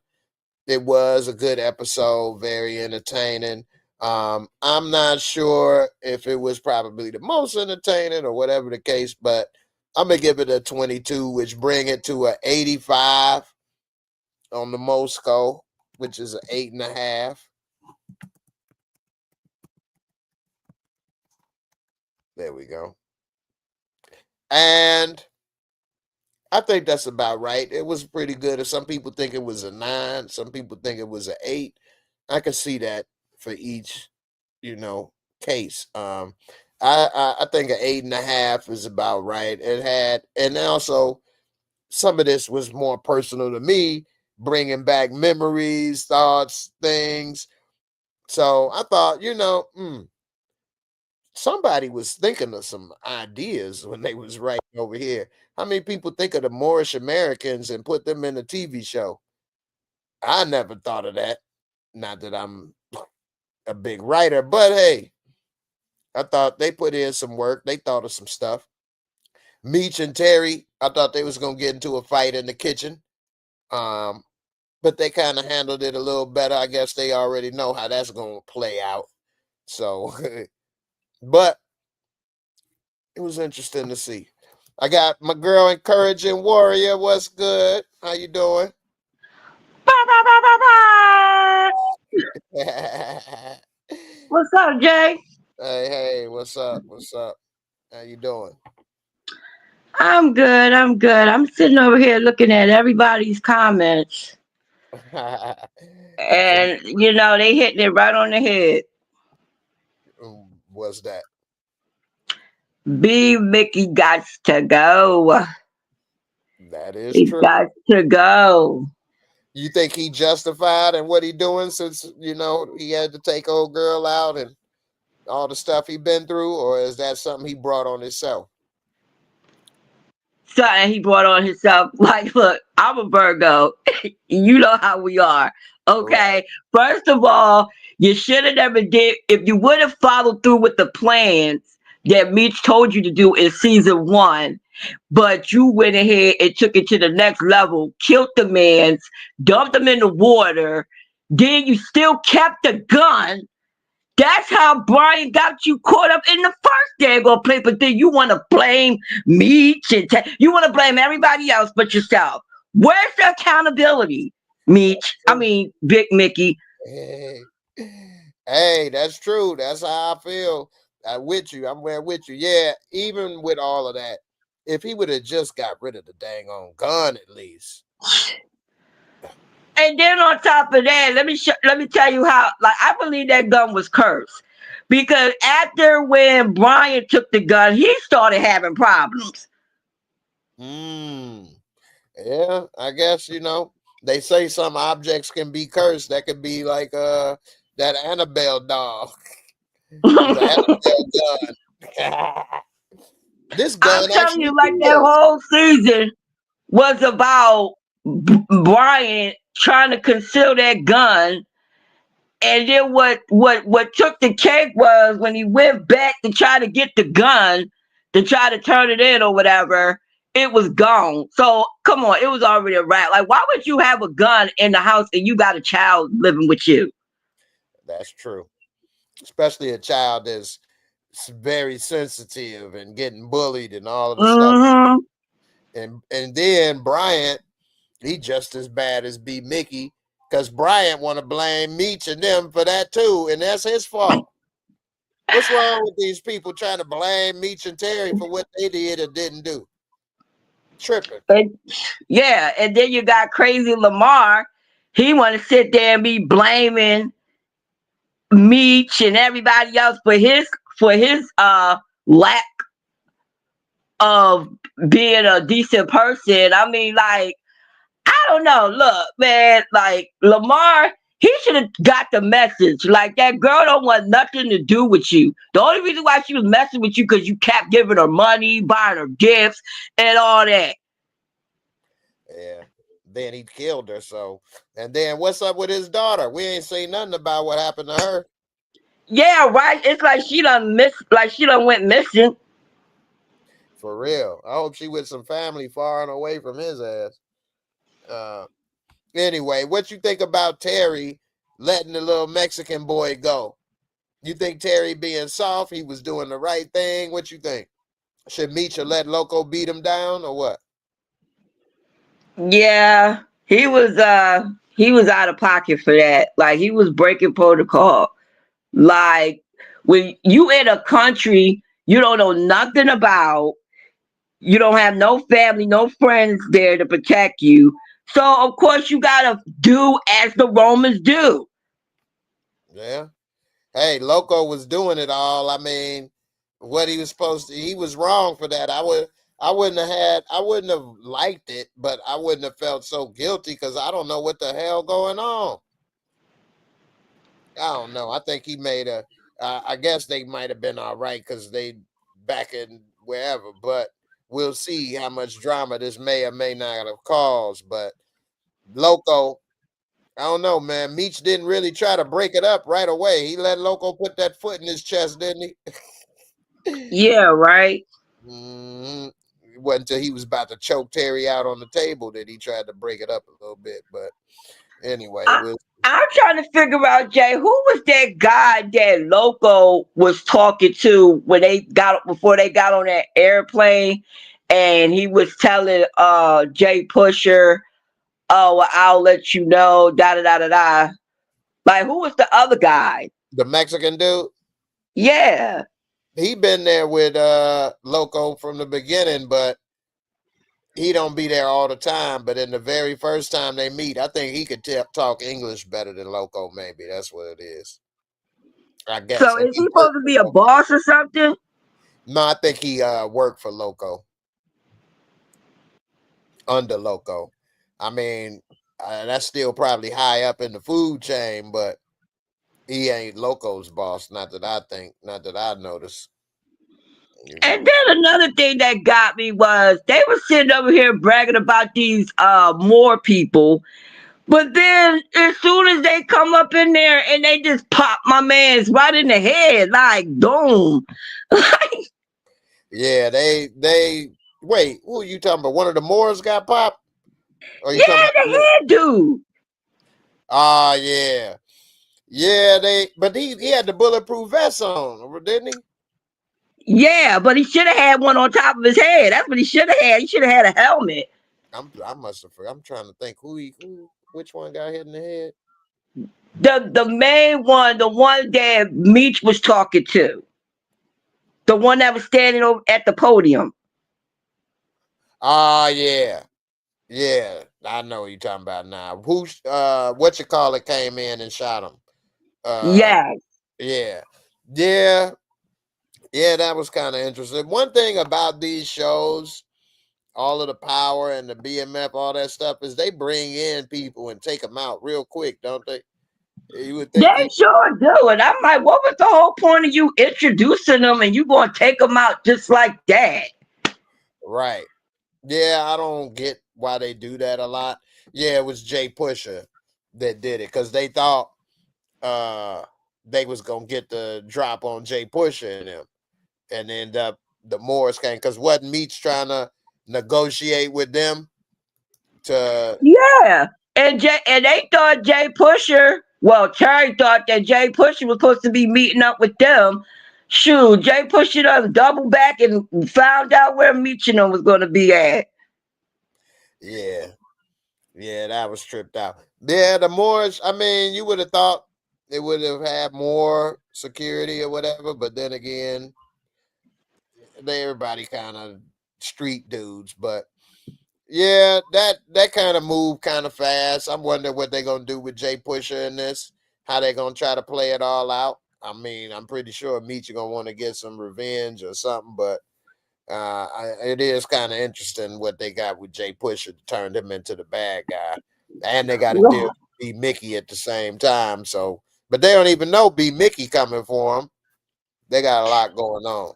It was a good episode, very entertaining. I'm not sure if it was probably the most entertaining or whatever the case, but I'm gonna give it a 22, which bring it to a 85 on the MOSCORE, which is an 8.5. There we go. And I think that's about right. It was pretty good. If some people think it was a 9, some people think it was an 8. I can see that for each, case. I think an 8.5 is about right. It had, and also some of this was more personal to me, bringing back memories, thoughts, things. So I thought, somebody was thinking of some ideas when they was writing over here. How many people think of the Moorish Americans and put them in a TV show? I never thought of that. Not that I'm a big writer, but hey, I thought they put in some work. They thought of some stuff. Meech and Terry, I thought they was gonna get into a fight in the kitchen. Um, but they kind of handled it a little better. I guess they already know how that's gonna play out. So, but it was interesting to see. I got my girl Encouraging Warrior. What's good? How you doing? Bah, bah, bah, bah, bah. Hey, What's up, Jay? hey, what's up? What's up? How you doing? I'm good. I'm good. I'm sitting over here looking at everybody's comments, So, and they hitting it right on the head. what's that? B-Mickie got to go. That is He true. got to go. You think he justified in what he doing since he had to take old girl out and all the stuff he been through, or is that something he brought on himself? Something he brought on himself. Like, look, I'm a Virgo. You know how we are. Right. Okay. First of all, you should have never did. If you would have followed through with the plans that Meech told you to do in season 1, but you went ahead and took it to the next level, killed the man, dumped him in the water, then you still kept the gun. That's how Brian got you caught up in the first daggone place. But then you want to blame Meech and you want to blame everybody else but yourself. Where's the accountability, Meech? I True. mean, Big Mickey. Hey, hey, that's true. That's how I feel. I'm with you. I'm there with you. Yeah, even with all of that, if he would have just got rid of the dang on gun at least. And then on top of that, let me tell you how. Like, I believe that gun was cursed because after when Brian took the gun, he started having problems. Hmm. Yeah, I guess they say some objects can be cursed. That could be like that Annabelle doll. The Annabelle gun. This I'm gun telling you, actually like that kills. whole season was about Brian trying to conceal that gun. And then what took the cake was when he went back to try to get the gun to try to turn it in or whatever, it was gone. So come on, it was already a wrap. Like, why would you have a gun in the house and you got a child living with you? That's true. Especially a child that's very sensitive and getting bullied and all of the stuff. Mm-hmm. And then Bryant, he just as bad as B-Mickie, because Bryant want to blame Meech and them for that too, and that's his fault. What's wrong with these people trying to blame Meech and Terry for what they did or didn't do? Tripping. Yeah, and then you got crazy Lamar. He want to sit there and be blaming Meech and everybody else for his lack of being a decent person. I mean, like, I don't know. Look, man, like Lamar, he should have got the message. Like, that girl don't want nothing to do with you. The only reason why she was messing with you because you kept giving her money, buying her gifts, and all that. Yeah. Then he killed her. So, and then what's up with his daughter? We ain't seen nothing about what happened to her. Yeah, right. It's like she done went missing. For real. I hope she with some family far and away from his ass. Anyway, what you think about Terry letting the little Mexican boy go? You think Terry being soft, he was doing the right thing? What you think? Should Meech let Loco beat him down or what? Yeah, he was out of pocket for that. Like, he was breaking protocol. Like, when you in a country you don't know nothing about, you don't have no family, no friends there to protect you. So of course you gotta do as the Romans do. Yeah. Hey, Loco was doing it all. I mean, what he was supposed to, he was wrong for that. I wouldn't have liked it, but I wouldn't have felt so guilty because I don't know what the hell going on. I don't know. I think he made I guess they might have been all right because they back in wherever, but we'll see how much drama this may or may not have caused. But Loco, I don't know, man. Meech didn't really try to break it up right away. He let Loco put that foot in his chest, didn't he? Yeah, right. Mm-hmm. It wasn't until he was about to choke Terry out on the table that he tried to break it up a little bit. But anyway, I, I'm trying to figure out, Jay, who was that guy that Loco was talking to when before they got on that airplane, and he was telling Jay Pusher, oh, well, I'll let you know, da da da da da. Like, who was the other guy? the Mexican dude, Yeah. he been there with Loco from the beginning, but he don't be there all the time. But in the very first time they meet, I think he could talk English better than Loco. Maybe that's what it is. I guess. So And is he he supposed worked to for be a Loco. boss or something? No, I think he worked for Loco, under Loco. I mean, that's still probably high up in the food chain, but he ain't Loco's boss. Not that I think. Not that I notice. You know. And then another thing that got me was they were sitting over here bragging about these more people, but then as soon as they come up in there and they just pop my man's right in the head, like boom. Yeah, they wait. Who are you talking about? One of the Moors got popped? Or you talking Yeah, about? the head dude. Ah, yeah, yeah. But he had the bulletproof vest on, didn't he? Yeah, but he should have had one on top of his head. That's what he should have had. He should have had a helmet. I must have. I'm trying to think which one got hit in the head. The main one, the one that Meech was talking to, the one that was standing over at the podium. Ah, yeah, yeah. I know what you're talking about now. Who? What you call it? Came in and shot him. Uh, Yeah. yeah, yeah, yeah. That was kind of interesting. One thing about these shows, all of the power and the BMF, all that stuff, is they bring in people and take them out real quick, don't they? You would think They sure do. And I'm like, what was the whole point of you introducing them and you going to take them out just like that? right. Yeah, I don't get why they do that a lot. Yeah, it was Jay Pusher that did it because they thought uh they was gonna get the drop on Jay Pusher and them, and end up the Morris came because wasn't Meach trying to negotiate with them to Yeah. And they thought Jay Pusher, well, Terry thought that Jay Pusher was supposed to be meeting up with them. Shoot, Jay Pusher done double back and found out where Meech and them was going to be at. Yeah. Yeah, that was tripped out. Yeah, the Moors, I mean, you would have thought they would have had more security or whatever, but then again, everybody kind of street dudes. But yeah, that kind of moved kind of fast. I'm wondering what they're gonna do with Jay Pusher in this. How they gonna try to play it all out. I mean, I'm pretty sure Meech gonna want to get some revenge or something, but it is kind of interesting what they got with Jay Pusher to turn him into the bad guy, and they got to deal with B-Mickie at the same time. So, but they don't even know B-Mickie coming for him. They got a lot going on.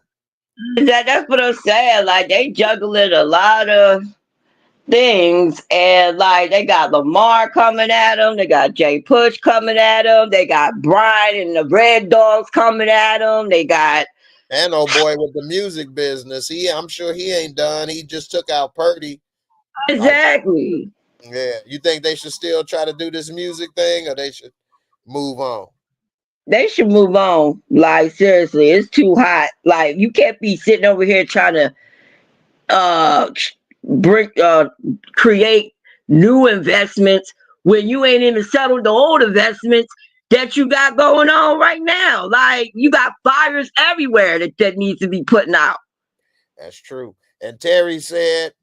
That's what I'm saying. Like they juggling a lot of things, and like they got Lamar coming at them, they got Jay Push coming at them, they got Brian and the Red Dogs coming at them, they got And oh boy, with the music business, I'm sure he ain't done. He just took out Purdy. exactly. Yeah, you think they should still try to do this music thing, or they should move on? They should move on. Like seriously, it's too hot. Like you can't be sitting over here trying to uh bring create new investments when you ain't even settled the old investments that you got going on right now. Like you got fires everywhere that needs to be putting out. That's true. And Terry said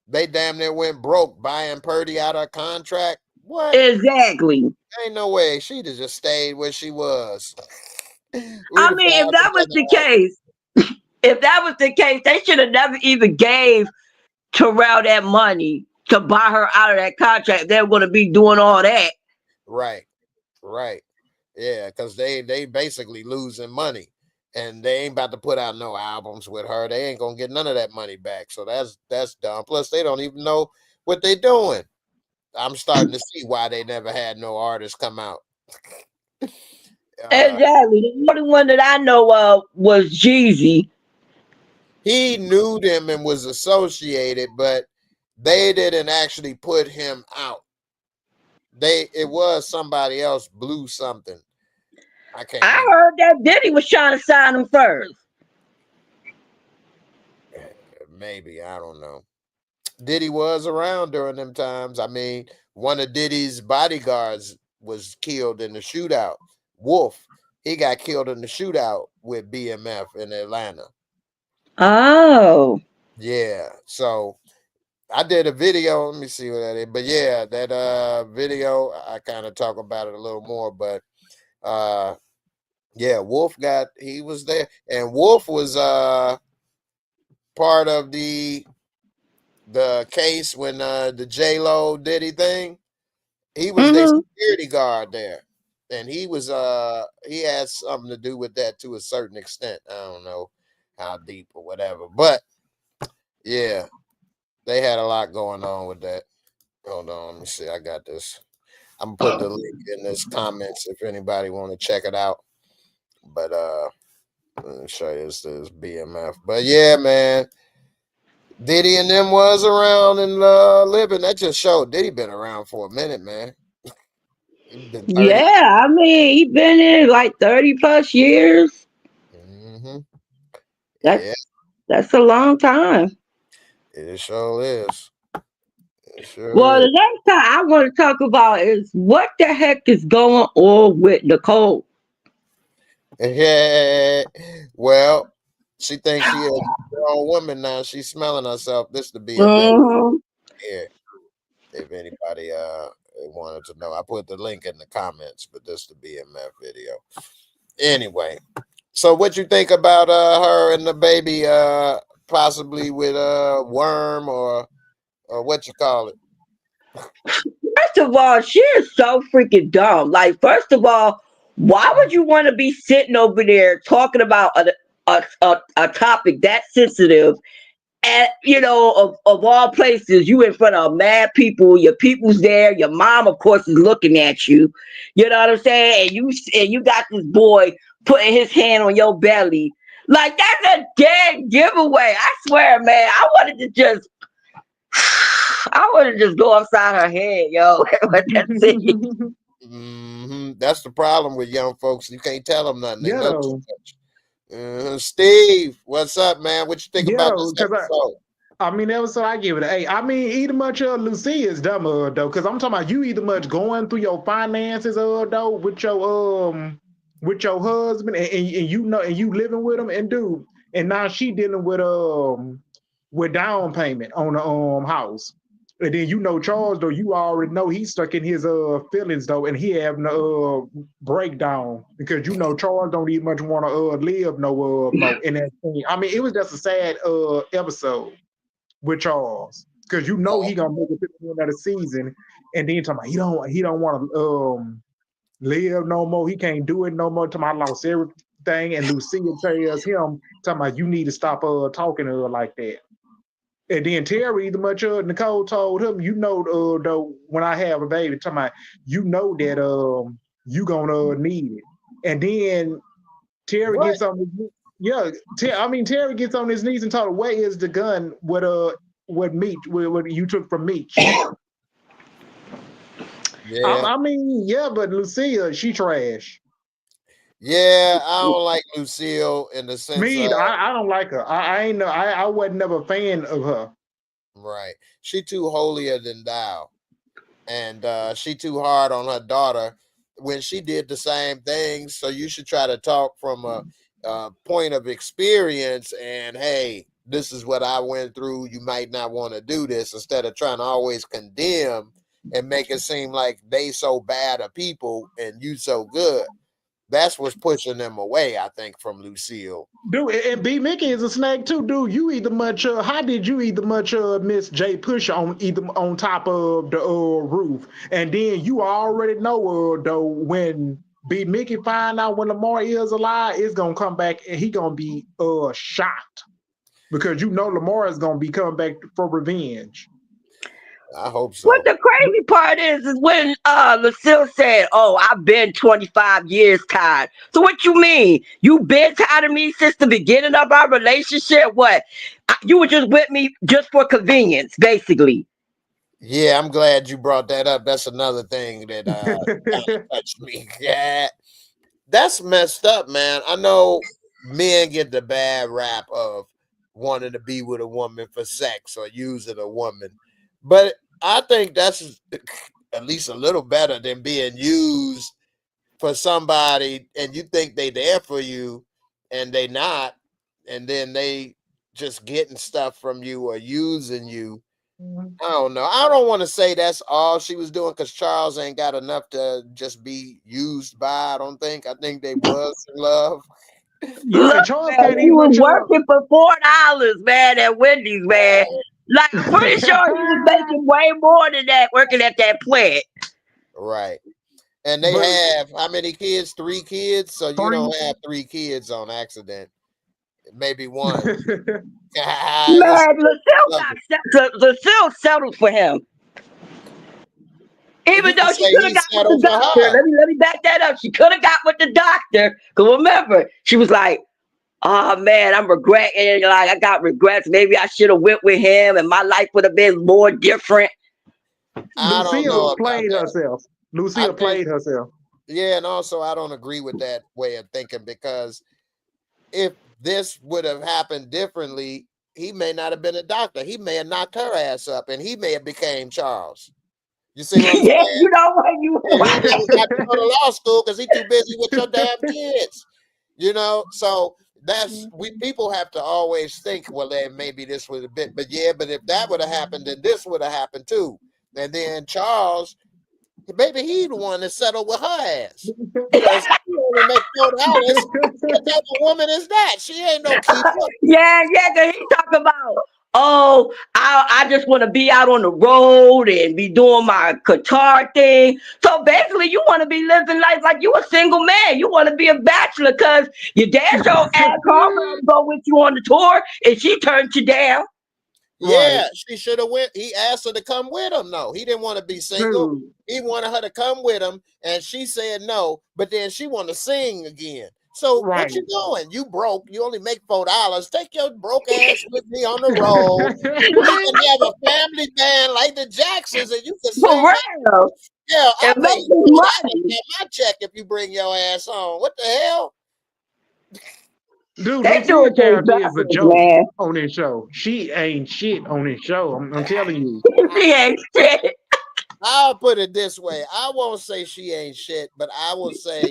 they damn near went broke buying Purdy out of contract. What? Exactly. Ain't no way. She'd have just stayed where she was. We'd I have mean, if found that was another the album. case, if that was the case, they should have never even gave Terrell that money to buy her out of that contract. They're going to be doing all that. Right, right. Yeah, because they basically losing money. And they ain't about to put out no albums with her. They ain't gonna get none of that money back. So that's dumb. Plus, they don't even know what they doing. I'm starting to see why they never had no artists come out. Uh, Exactly. The only one that I know of was Jeezy. he knew them and was associated, but they didn't actually put him out. It was somebody else, Blue something. I can't I remember. heard that Diddy was trying to sign him first. Maybe, I don't know. Diddy was around during them times. I mean, one of Diddy's bodyguards was killed in the shootout. Wolf, he got killed in the shootout with BMF in Atlanta. Oh. Yeah, so I did a video. Let me see what that is. But yeah, that video, I kind of talk about it a little more. But uh yeah, he was there. And Wolf was part of the case when the J-Lo Diddy thing. He was their Mm-hmm. security guard there. And he had something to do with that to a certain extent. I don't know how deep or whatever. But yeah, they had a lot going on with that. Hold on, let me see. I got this. I'm gonna put the link in this comments if anybody want to check it out. But let me show you this BMF. But yeah, man, Diddy and them was around and living. That just showed Diddy been around for a minute, man. He been 30. Yeah, I mean, he been in like 30 plus years. Mm-hmm. That's Yeah, that's a long time. it sure is. It sure Well, is. the next time I want to talk about is what the heck is going on with Nicole. Yeah. Well, she thinks she is a grown woman now. She's smelling herself. This to be a bit Mm-hmm. here. If anybody wanted to know, I put the link in the comments, but this the BMF video. Anyway, so what you think about her and the baby possibly with worm or what you call it? First of all, she is so freaking dumb. Like, first of all, why would you want to be sitting over there talking about a topic that sensitive? And of all places, you in front of mad people. Your people's there. Your mom, of course, is looking at you. You know what I'm saying? And you got this boy putting his hand on your belly. Like that's a dead giveaway. I swear, man. I want to just go upside her head, yo. What that say? That's the problem with young folks. You can't tell them nothing. They know too Yo, much. Steve, what's up, man? What you think about yo, this because episode? I mean, that was so I give it an A. I mean, either much Lucille is dumb though, because I'm talking about you either much going through your finances though with your husband and you know and you living with him and dude, and now she dealing with down payment on the house. And then you know Charles though, you already know he's stuck in his feelings though, and he having a breakdown because you know Charles don't even much want to live no more in that thing. I mean, it was just a sad episode with Charles because you know he gonna make it to the end of the season, and then talking about he don't want to live no more. He can't do it no more. Talking about I lost everything, and Lucille tells him talking about you need to stop talking to her like that. And then Terry, the much Nicole told him, you know, though when I have a baby, talking about you know that you gonna need it. And then Terry gets on his Terry gets on his knees and told her, where is the gun? What you took from Meech? Yeah. I mean, yeah, but Lucille, she trash. Yeah, I don't like Lucille in the sense Me, of I don't like her. I wasn't never a fan of her. right. She too holier than thou, and she too hard on her daughter when she did the same thing. So you should try to talk from a point of experience. And hey, this is what I went through. You might not want to do this instead of trying to always condemn and make it seem like they so bad of people and you so good. That's what's pushing them away, I think, from Lucille. Dude, and B-Mickie is a snake too, dude. You either much how did you either much miss Jay Push on top of the roof, and then you already know though when B-Mickie find out when Lamar is alive, it's gonna come back and he gonna be shocked because you know Lamar is gonna be coming back for revenge. I hope so. What the crazy part is when Lucille said, "Oh, I've been 25 years tired." So what you mean? You been tired of me since the beginning of our relationship? What? You were just with me just for convenience, basically. Yeah, I'm glad you brought that up. That's another thing that kind of touched me. Yeah, that's messed up, man. I know men get the bad rap of wanting to be with a woman for sex or using a woman, but I think that's at least a little better than being used for somebody and you think they there for you and they not, and then they just getting stuff from you or using you. I don't know. I don't want to say that's all she was doing because Charles ain't got enough to just be used by. I don't think. I think they was in love. Yeah, Look, and Charles man, can't he even was much working for $4, man, at Wendy's, man. Like I'm pretty sure he was making way more than that working at that plant. Right. And they but have how many kids? 3 kids. So you three. don't have 3 kids on accident. Maybe one. It's Man, Lucille settled for him. you Even can though she say could have he got with the settled for doctor. her. Let me back that up. She could have got with the doctor. Cause remember, she was like, "Oh man, I'm regretting. Like I got regrets. Maybe I should have went with him, and my life would have been more different." I don't know Lucille about played that. herself. I Lucille think, played herself. yeah, and also I don't agree with that way of thinking because if this would have happened differently, he may not have been a doctor. He may have knocked her ass up, and he may have became Charles. You see what I'm Yeah, saying? you know what you. And he never got to go to law school because he too busy with your damn kids. So that's we people have to always think, well, then maybe this would have been, but yeah, but if that would have happened, then this would have happened too. And then Charles, maybe he the one that settled with her ass because he only make $4. What type of woman is that? She ain't no keeper. Yeah, cause he talk about, oh, I just want to be out on the road and be doing my guitar thing. So basically, you want to be living life like you a single man. You want to be a bachelor because your dad show asked Carver to go with you on the tour, and she turned you down. Right. Yeah, she should have went. He asked her to come with him. No, he didn't want to be single. Dude. He wanted her to come with him, and she said no. But then she wanted to sing again. So Right. what you doing? You broke. You only make $4. Take your broke ass with me on the road. We can have a family band like the Jacksons, and you can For sing. real. Yeah, I'll And pay make you some $4 money. in my check if you bring your ass on. What the hell? Dude, They do Lucille it things character is a backwards, joke man. on this show. She ain't shit on this show. I'm telling you. She ain't shit. I'll put it this way. I won't say she ain't shit, but I will say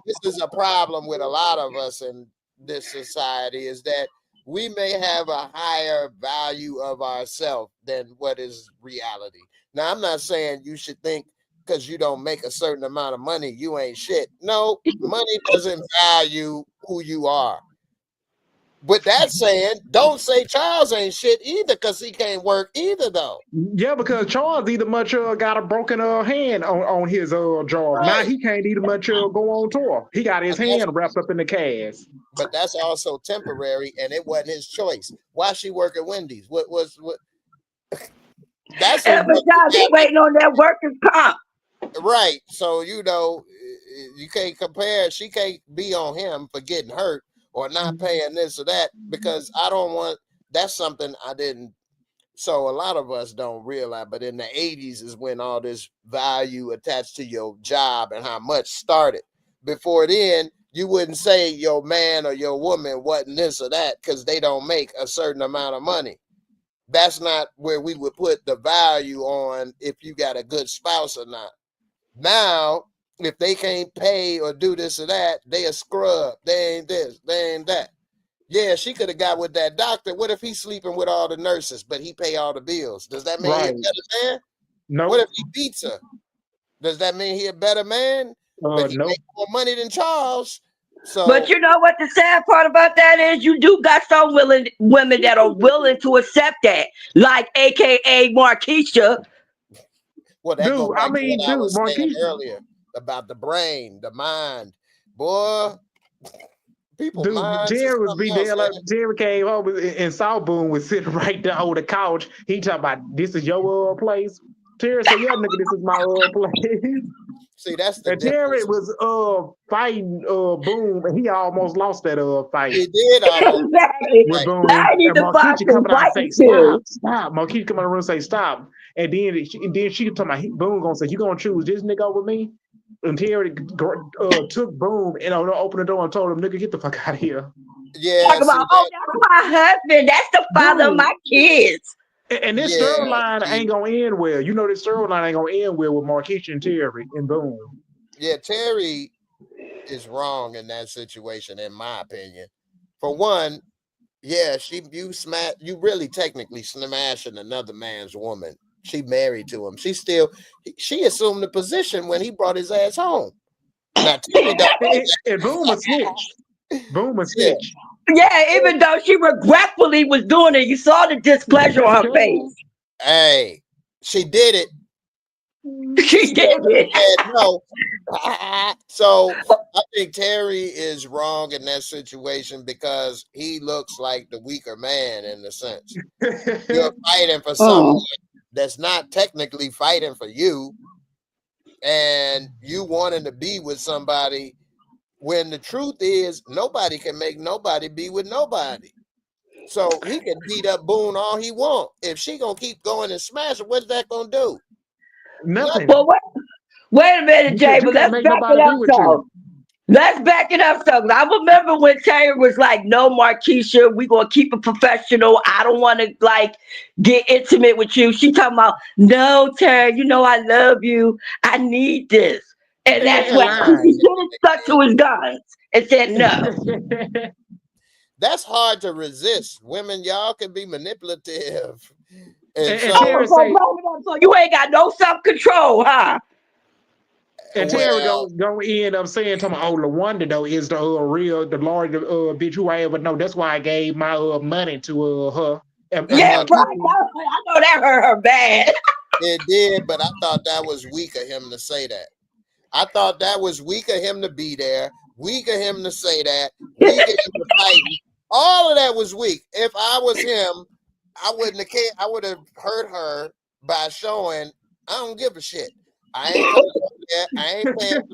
this is a problem with a lot of us in this society is that we may have a higher value of ourselves than what is reality. Now, I'm not saying you should think because you don't make a certain amount of money, you ain't shit. No, money doesn't value who you are. With that saying, don't say Charles ain't shit either because he can't work either, though. Yeah, because Charles either much got a broken hand on his job. Right. Now he can't either much go on tour. He got his But hand wrapped up in the cast. But that's also temporary, and it wasn't his choice. Why she work at Wendy's? What? That's Every time they waiting on that workers' comp. right. So you know, you can't compare. She can't be on him for getting hurt or not paying this or that because I don't want. That's something I didn't. So a lot of us don't realize, but in the 80s is when all this value attached to your job and how much started. Before then, you wouldn't say your man or your woman wasn't this or that because they don't make a certain amount of money. That's not where we would put the value on if you got a good spouse or not. Now, if they can't pay or do this or that, they a scrub. They ain't this, they ain't that. Yeah, she could have got with that doctor. What if he's sleeping with all the nurses, but he pay all the bills? Does that mean he a better man? No. What if he beats her? Does that mean he a better man? But he make more money than Charles. So, but you know what the sad part about that is? You do got some women that are willing to accept that, like AKA Markeisha. well, that goes back to what I was saying Markeisha earlier about the brain, the mind. Boy, people minds. Jerry was be there like Jerry came home and Saul Boone was sitting right there on the couch. He talking about this is your place. Terry said, "Yeah, nigga, this is my place." See, that's the and difference. Terry was fighting Boone, and he almost lost that fight. He did almost. Exactly. With Boone. I need to fight coming out and say, too. stop. Markeisha come out of the room and say, stop. And then she talking about Boone gonna say, you gonna choose this nigga over me? And Terry took Boone and opened the door and told him, nigga, get the fuck out of here. Yeah. Talk about, that's my husband. That's the father of my kids. And this storyline ain't gonna end well. You know this storyline ain't gonna end well with Markeisha and Terry and Boone. Yeah, Terry is wrong in that situation, in my opinion. For one, yeah, you really technically smashing another man's woman. She married to him. She assumed the position when he brought his ass home. Now Terry and Boone was snitch. Boone was snitch. Yeah, even though she regretfully was doing it, you saw the displeasure on her face. Hey, she did it. She did it. No. So I think Terry is wrong in that situation because he looks like the weaker man in a sense. You're fighting for someone that's not technically fighting for you, and you wanting to be with somebody when the truth is nobody can make nobody be with nobody. So he can beat up Boone all he want. If she gonna keep going and smashing, what's that gonna do? Nothing. Well, wait a minute, Jay, but let's back it up so. Let's back it up so. I remember when Terry was like, no, Markeisha, we gonna keep it professional. I don't want to like get intimate with you. She talking about, no, Terry, you know I love you. I need this. And that's when he should have stuck to his guns and said no. That's hard to resist. Women, y'all can be manipulative. And so you ain't got no self-control, huh? And Terry gonna end up saying to me, "Oh, LaWanda though is the the large bitch who I ever know. That's why I gave my money to her." Yeah, right. I know that hurt her bad. It did, but I thought that was weak of him to say that. I thought that was weak of him to be there, weak of him to say that, weak of him to fight. All of that was weak. If I was him, I wouldn't have cared. I would have hurt her by showing I don't give a shit. I ain't coming up there. I ain't paying.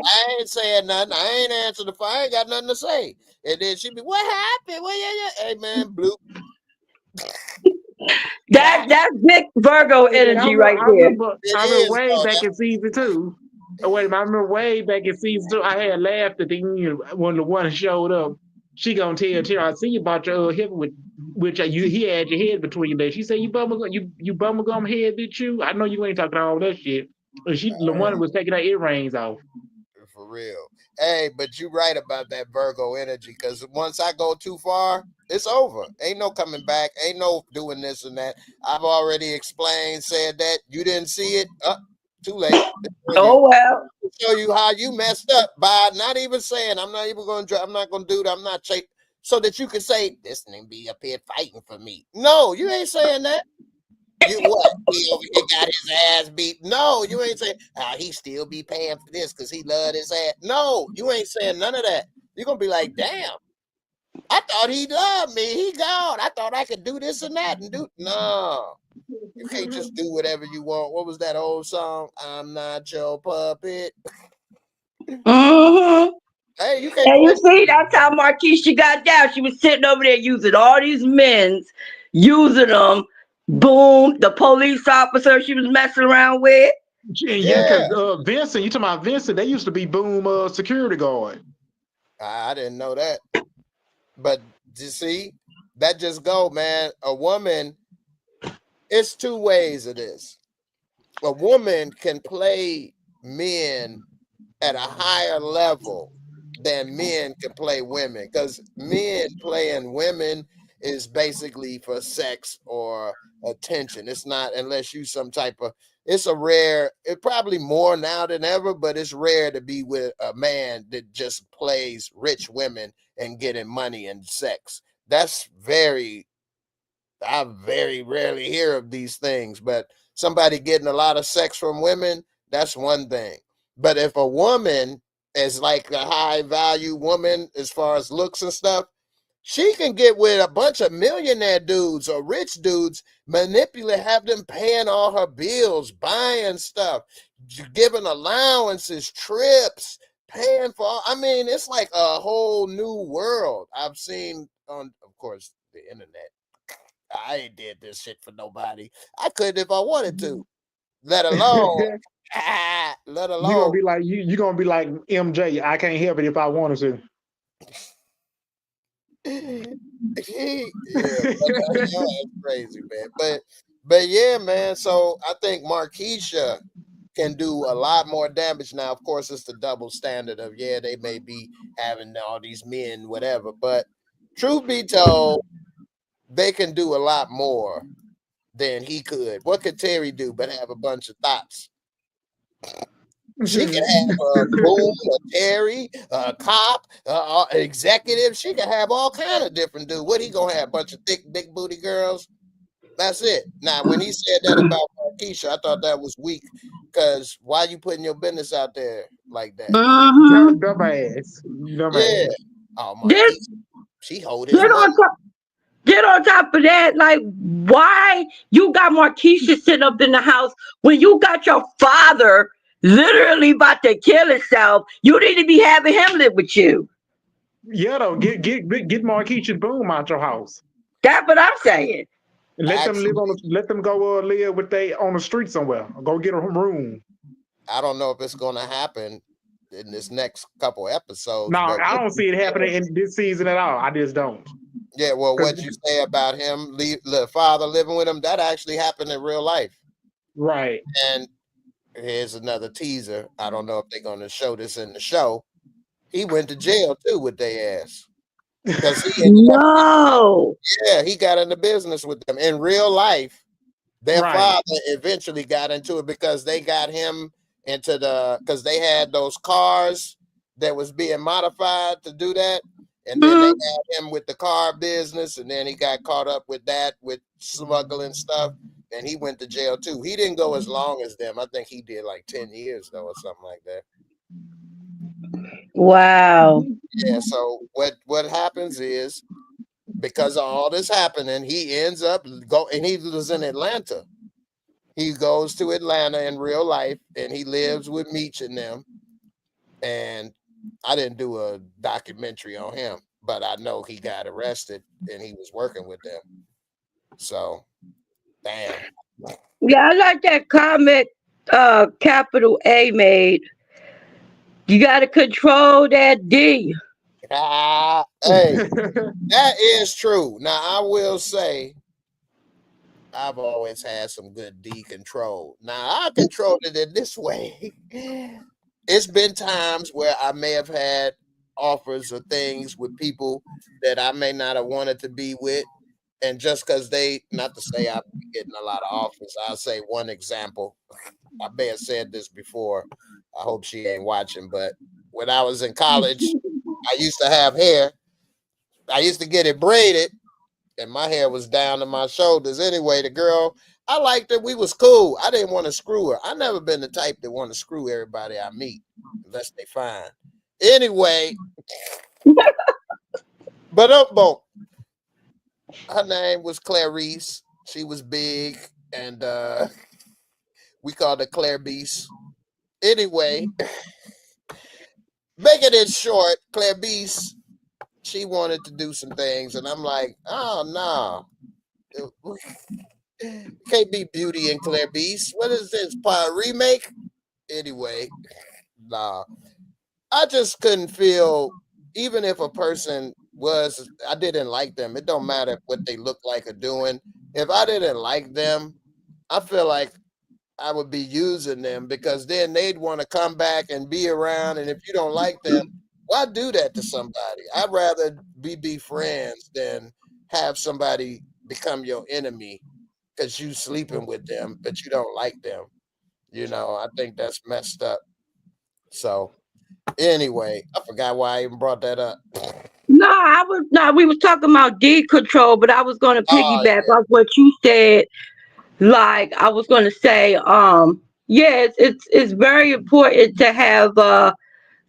I ain't saying nothing. I ain't answering the phone. I ain't got nothing to say. And then she'd be, "What happened? Hey man, bloop." That's big Virgo energy right there. I remember way back in season 2. I remember way back in season 2. I had laughed at the end when the one showed up. she gonna tell Terry, I see you about your hip with which he had your head between your legs. She said, you bubblegum head, bitch, you. I know you ain't talking all that shit. And Lamonda was taking her earrings off. For real. Hey, but you right about that Virgo energy, because once I go too far, it's over. Ain't no coming back. Ain't no doing this and that. I've already explained, said that. You didn't see it. Too late. Oh well. Show you how you messed up by not even saying, I'm not even going to, I'm not going to do that. I'm not shaking. So that you can say, this nigga be up here fighting for me. No, you ain't saying that. You what? He over here got his ass beat. No, you ain't saying he still be paying for this because he loved his ass. No, you ain't saying none of that. You're gonna be like, damn, I thought he loved me. He gone. I thought I could do this and that and do no. You can't just do whatever you want. What was that old song? I'm not your puppet. Mm-hmm. Hey, you can't. And you see, that's how Marquisha got down. She was sitting over there using all these men's, using them. Boom, the police officer she was messing around with. Yeah, because Vincent, you talking about Vincent? They used to be Boom security guard. I didn't know that, but you see, that just go, man. A woman. It's two ways of this. A woman can play men at a higher level than men can play women, because men playing women is basically for sex or attention. It's not, unless you some type of, it's a rare, it probably more now than ever, but it's rare to be with a man that just plays rich women and getting money and sex. That's I very rarely hear of these things, but somebody getting a lot of sex from women, that's one thing. But if a woman is like a high value woman as far as looks and stuff, she can get with a bunch of millionaire dudes or rich dudes, manipulate, have them paying all her bills, buying stuff, giving allowances, trips, paying for. I mean, it's like a whole new world I've seen on, of course, the internet. I ain't did this shit for nobody. I could if I wanted to. Let alone, let alone. You're gonna be like you gonna be like MJ. I can't help it if I wanted to. Yeah, that's crazy, man. But yeah, man. So I think Marquisha can do a lot more damage now. Of course, it's the double standard of they may be having all these men, whatever. But truth be told, they can do a lot more than he could. What could Terry do but have a bunch of thoughts? She can have a Boom, a Terry, a cop, executive. She can have all kind of different dudes. What he gonna have? A bunch of thick, big booty girls? That's it. Now, when he said that about Marquisha, I thought that was weak. Because why you putting your business out there like that? Dumbass. Yeah. Oh, Marquisha, she hold his money. Get on top of that. Like, why you got Marquisha sitting up in the house when you got your father literally about to kill himself? You need to be having him live with you. Yeah, though, get Marquisha Boom out your house. That's what I'm saying. Let them live let them go live with they on the street somewhere. Go get a room. I don't know if it's gonna happen in this next couple episodes. No, but I don't see it happening in this season at all. I just don't. Yeah, well, what you say about him, the father living with him, that actually happened in real life. Right. And here's another teaser. I don't know if they're going to show this in the show. He went to jail too with their ass. Because he got into business with them in real life. Their father eventually got into it because they got him into because they had those cars that was being modified to do that. And then they had him with the car business, and then he got caught up with that, with smuggling stuff, and he went to jail too. He didn't go as long as them. I think he did like 10 years though, or something like that. Wow. Yeah, so what happens is, because of all this happening, he ends up and he was in Atlanta. He goes to Atlanta in real life, and he lives with Meech and them. And I didn't do a documentary on him, but I know he got arrested and he was working with them. So, damn. Yeah, I like that comment Capital A made. You got to control that D. Hey, that is true. Now I will say I've always had some good D control. Now I controlled it in this way. It's been times where I may have had offers or things with people that I may not have wanted to be with. And just because they, not to say I've been getting a lot of offers, I'll say one example. I may have said this before. I hope she ain't watching, but when I was in college, I used to have hair. I used to get it braided, and my hair was down to my shoulders. Anyway, the girl, I liked her. We was cool. I didn't want to screw her. I never been the type that want to screw everybody I meet unless they fine. Anyway, but her name was Clarice. She was big, and we called her Claire Beast. Anyway, making it short, Claire Beast, she wanted to do some things, and I'm like, oh no. Can't be Beauty and Claire Beast. What is this? Part remake? Anyway, nah. I just couldn't feel, even if a person was, I didn't like them. It don't matter what they look like or doing. If I didn't like them, I feel like I would be using them because then they'd want to come back and be around. And if you don't like them, why do that to somebody? I'd rather be friends than have somebody become your enemy because you sleeping with them, but you don't like them. I think that's messed up. So anyway, I forgot why I even brought that up. No, we was talking about D control, but I was gonna Oh piggyback off what you said. Like I was gonna say, yes, it's very important to have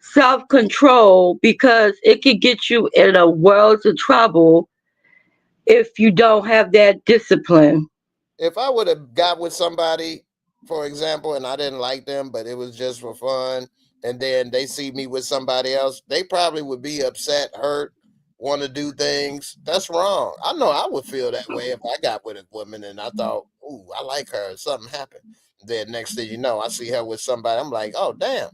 self-control because it can get you in a world of trouble if you don't have that discipline. if I would have got with somebody, for example, and I didn't like them, but it was just for fun, and then they see me with somebody else, they probably would be upset, hurt, want to do things. That's wrong. I know I would feel that way if I got with a woman and I thought, ooh, I like her, something happened. Then next thing you know, I see her with somebody. I'm like, oh damn,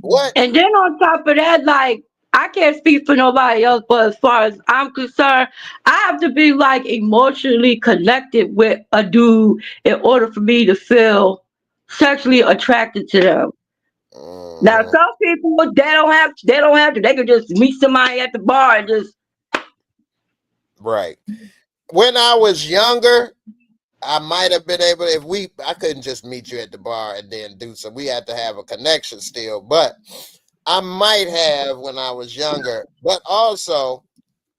what? And then on top of that, like I can't speak for nobody else, but as far as I'm concerned, I have to be like emotionally connected with a dude in order for me to feel sexually attracted to them. Now Mhm. some people they don't have to. They could just meet somebody at the bar and just Right. When I was younger, I might have been able, if I couldn't just meet you at the bar and then do so. We had to have a connection still, but I might have when I was younger. But also,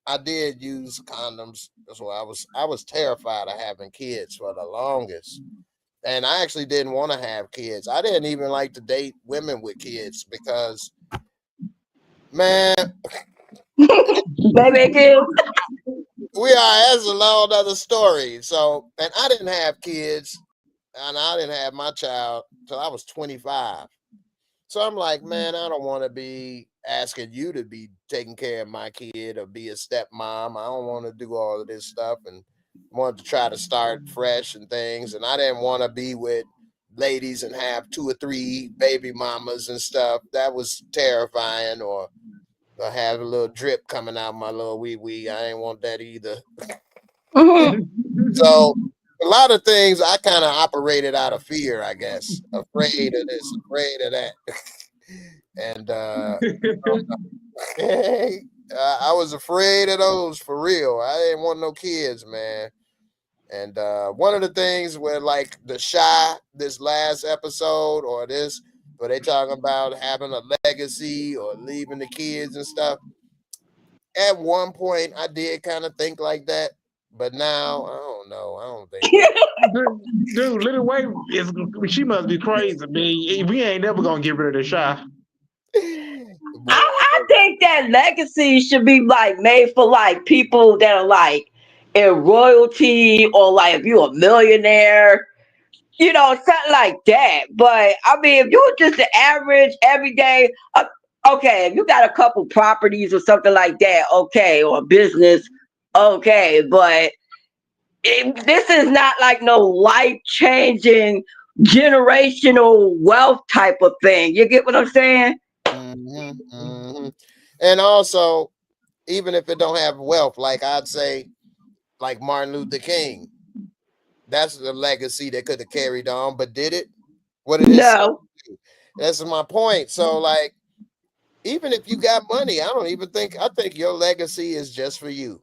I did use condoms. That's why I was terrified of having kids for the longest. And I actually didn't want to have kids. I didn't even like to date women with kids because, man, baby again. that's a long other story. So, and I didn't have kids and I didn't have my child till I was 25. So I'm like, man, I don't want to be asking you to be taking care of my kid or be a stepmom. I don't want to do all of this stuff and wanted to try to start fresh and things. And I didn't want to be with ladies and have 2 or 3 baby mamas and stuff. That was terrifying. Or have a little drip coming out my little wee wee. I ain't want that either. Mhm. So a lot of things I kind of operated out of fear, I guess. Afraid of this, afraid of that. And I was afraid of those for real. I didn't want no kids, man. And one of the things where like the shy, this last episode or this, where they talking about having a legacy or leaving the kids and stuff. At one point, I did kind of think like that, but now I don't know. I don't think that. Dude, Little Wayne she must be crazy, man. We ain't never gonna get rid of the shy. Boy, I think that legacy should be like made for like people that are like in royalty or like if you're a millionaire, something like that. But I mean, if you're just the average everyday, okay, if you got a couple properties or something like that, okay, or a business, okay, but this is not like no life changing generational wealth type of thing. You get what I'm saying? hmm hmm And also, even if it don't have wealth, like I'd say, like Martin Luther King, that's the legacy that could have carried on, but did it? What did his son No. do? That's my point. So, like, even if you got money, I think your legacy is just for you.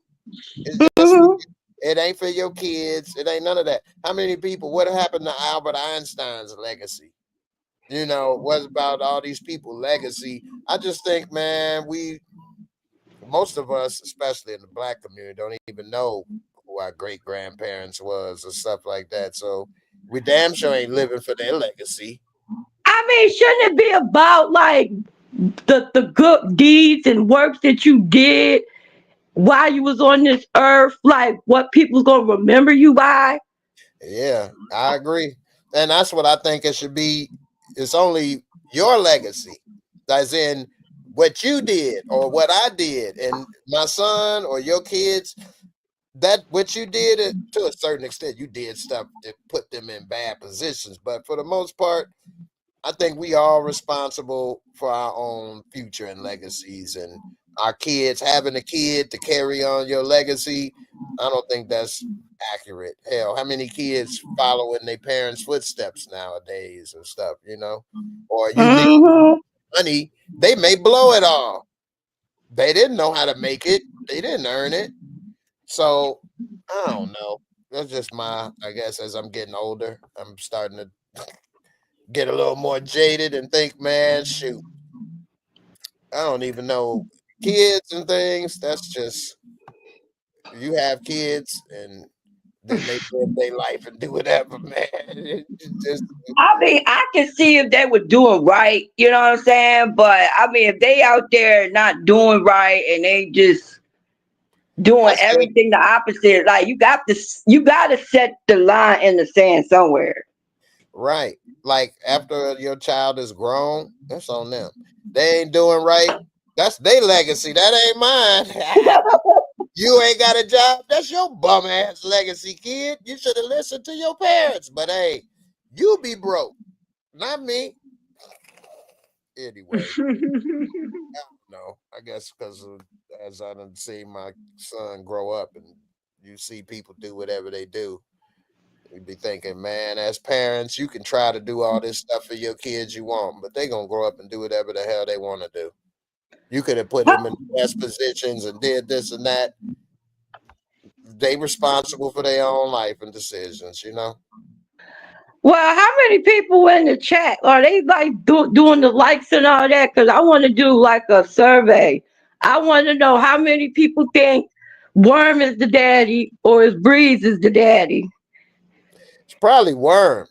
It's just for Mhm. you. It ain't for your kids. It ain't none of that. How many people? What happened to Albert Einstein's legacy? You know, what about all these people legacy? I just think, man, most of us, especially in the Black community, don't even know who our great grandparents was or stuff like that. So we damn sure ain't living for their legacy. I mean, shouldn't it be about like the good deeds and works that you did while you was on this earth? Like what people's gonna remember you by? Yeah, I agree. And that's what I think it should be. It's only your legacy, as in what you did or what I did, and my son or your kids. That what you did to a certain extent, you did stuff that put them in bad positions. But for the most part, I think we all responsible for our own future and legacies, and our kids having a kid to carry on your legacy. I don't think that's accurate. Hell, how many kids follow in their parents' footsteps nowadays and stuff, you know? Or you leave Hmm. money, they may blow it all. They didn't know how to make it. They didn't earn it. So I don't know. That's just I guess as I'm getting older, I'm starting to get a little more jaded and think, man, shoot, I don't even know kids and things. That's just you have kids and then they live their life and do whatever, man. Just I mean, I can see if they were doing right, you know what I'm saying? But I mean, if they out there not doing right and they just doing I say everything the opposite, like you got to set the line in the sand somewhere. right. Like after your child is grown, that's on them. They ain't doing right. That's their legacy. That ain't mine. You ain't got a job. That's your bum ass legacy, kid. You should have listened to your parents. But hey, you be broke, not me. Anyway, no, I guess because as I done see my son grow up and you see people do whatever they do, you be thinking, man, as parents, you can try to do all this stuff for your kids you want, but they gonna grow up and do whatever the hell they want to do. You could have put them in the best positions and did this and that. They responsible for their own life and decisions, you know. Well, how many people in the chat are they like doing the likes and all that? Because I want to do like a survey. I want to know how many people think Worm is the daddy or is Breeze is the daddy. It's probably Worm.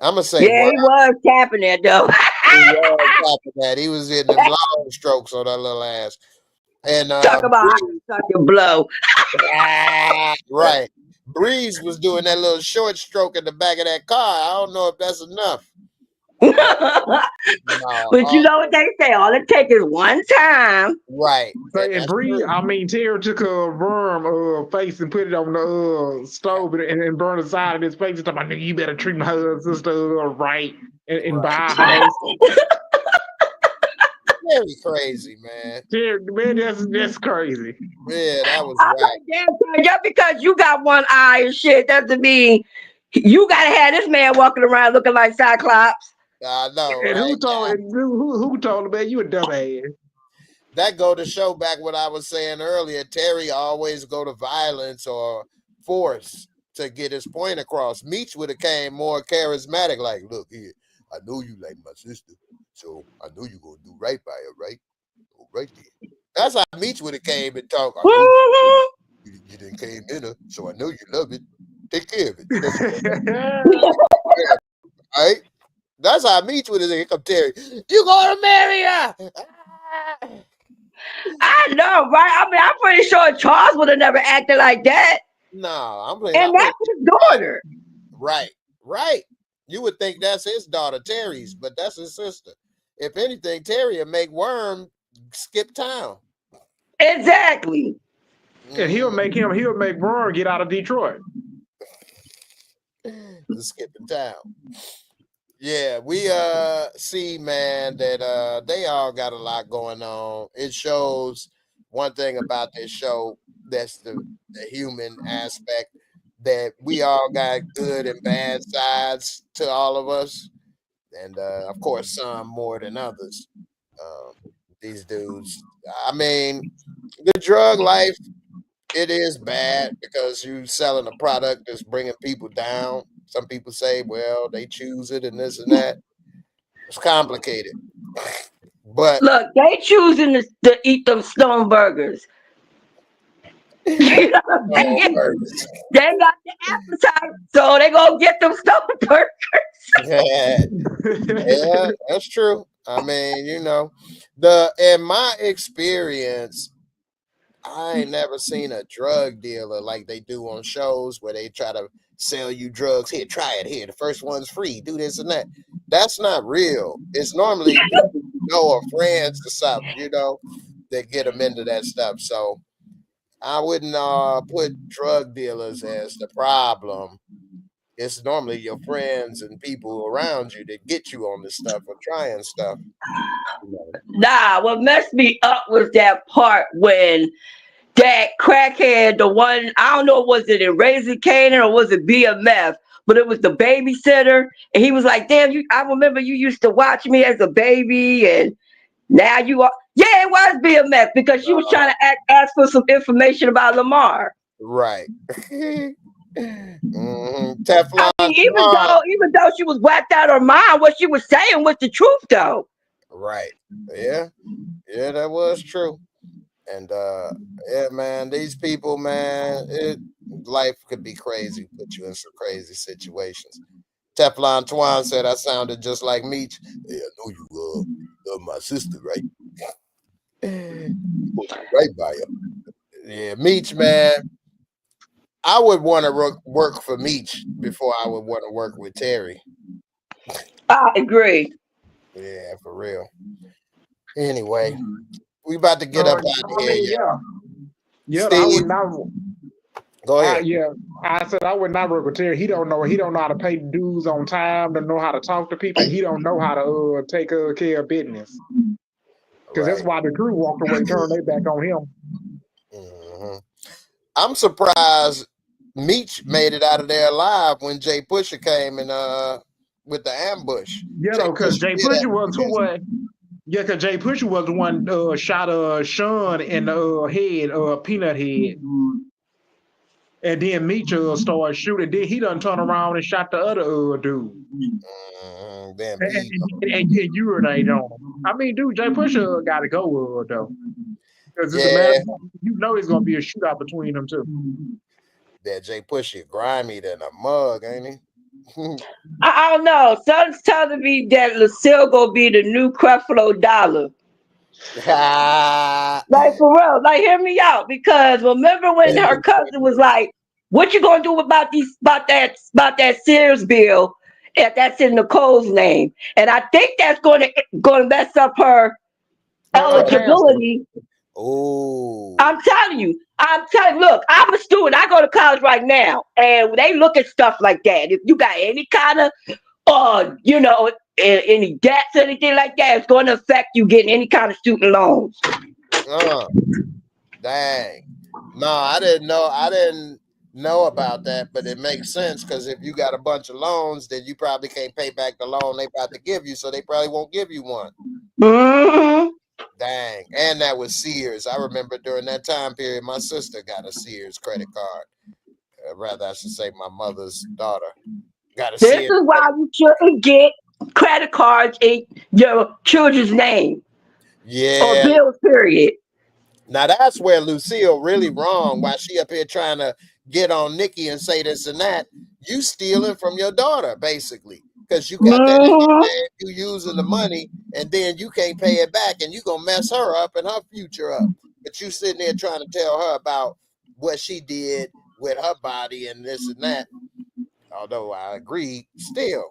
I'm gonna say Yeah, Worm. he was tapping that though. He was top of that. He was in them long strokes on that little ass. And Talk about I can suck your blow. right. Breeze was doing that little short stroke in the back of that car. I don't know if that's enough. But no, But you know what they say? All it takes is one time. right. So And and that's Bree, true. I mean, Terry took a worm face and put it on the stove and burned the side of his face. And talking about, nigga, you better treat my sister right and buy Right. a house. Very crazy, man. Terry, man, that's crazy. Yeah, that was I'm right. like, damn, son, just because you got one eye and shit doesn't mean you gotta have this man walking around looking like Cyclops. I know, And right? who told him, man, you a dumbass? That go to show back what I was saying earlier. Terry always go to violence or force to get his point across. Meech would have came more charismatic, like, look here, I know you like my sister, so I know you gonna do right by her, right? Go right there. That's how Meech would have came and talk. I know Mhm. you didn't came in her, so I know you love it. Take care of it. That's right. That's how Meech would have said, here come Terry. You gonna marry her? Ah. I know, right? I mean, I'm pretty sure Charles would have never acted like that. No, I'm playing. And that's his daughter. Right, right. You would think that's his daughter, Terry's, but that's his sister. If anything, Terry would make Worm skip town. Exactly. And he'll Mm, make Braun get out of Detroit. skip the town. Yeah, we see, man, that they all got a lot going on. It shows one thing about this show, that's the human aspect, that we all got good and bad sides to all of us, and of course some more than others. Um, these dudes, I mean, the drug life, it is bad because you selling a product that's bringing people down. Some people say, well, they choose it and this and that. It's complicated, but Look, they choosing to eat them stone burgers. You know what I'm saying? burgers. They got the appetite, so they gonna get them stone burgers. Yeah, that's true. I mean, in my experience, I ain't never seen a drug dealer like they do on shows where they try to sell you drugs. Here, try it here. The first one's free. Do this and that. That's not real. It's normally people you know or friends or something, that get them into that stuff. So I wouldn't put drug dealers as the problem. It's normally your friends and people around you that get you on this stuff or trying stuff. Nah, what messed me up was that part when that crackhead, the one, I don't know, was it in Raising Canaan or was it BMF? But it was the babysitter, and he was like, "Damn, I remember you used to watch me as a baby, and now you are." Yeah, it was BMF because she was trying to ask for some information about Lamar. Right. I Teflon mean, Twan. even though she was whacked out her mind, what she was saying was the truth, though. Right. Yeah. Yeah, that was true. And yeah, man, these people, man, life could be crazy, put you in some crazy situations. Teflon Twan said I sounded just like Meech. Yeah, I know you my sister, right? Right by you. Yeah, Meech, man. I would want to work for Meech before I would want to work with Terry. I agree. Yeah, for real. Anyway, we about to get up out of I here, mean, y'all. yeah, I Steve, would not. go ahead. Yeah, I said I would not work with Terry. He don't know. He don't know how to pay dues on time. Don't know how to talk to people. And he don't know how to take care of business. Because that's Right. why the crew walked away, turned their back on him. Hmm. I'm surprised Meech made it out of there alive when Jay Pusher came and with the ambush. Yeah, Jay though, because Pusher Jay did Pusher have was who was. Yeah, because Jay Pusher was the one shot Sean in the head, Peanut head. And then Meech started shooting. Then he done turned around and shot the other dude. Damn And urinated on him. I mean, dude, Jay Pusher got to go, though. Because it's a matter Yeah, of fact, it's going to be a shootout between them two. that Jay Pusher grimy than a mug, ain't he? I don't know. Something's telling me that Lucille gonna be the new Creflo Dollar. Like for real, like hear me out. Because remember when her cousin was like, "What you gonna do about that Sears bill?" If that's in Nicole's name, and I think that's gonna mess up her Pastor. eligibility. Oh, I'm telling you. Look, I'm a student. I go to college right now, and they look at stuff like that. If you got any kind of, any debts or anything like that, it's going to affect you getting any kind of student loans. dang. No, I didn't know. I didn't know about that, but it makes sense because if you got a bunch of loans, then you probably can't pay back the loan they about to give you, so they probably won't give you one. Mm-hmm. Dang. And that was Sears. I remember during that time period, my sister got a Sears credit card. Rather, I should say my mother's daughter got a This Sears is why you shouldn't get credit cards in your children's name or Yeah. bills, period. Now that's where Lucille really wrong. While she up here trying to get on Nikki and say this and that, you stealing from your daughter, basically. Because you got that in your Mm-hmm. name, you using the money, and then you can't pay it back, and you gonna mess her up and her future up. But you sitting there trying to tell her about what she did with her body and this and that. Although I agree, still,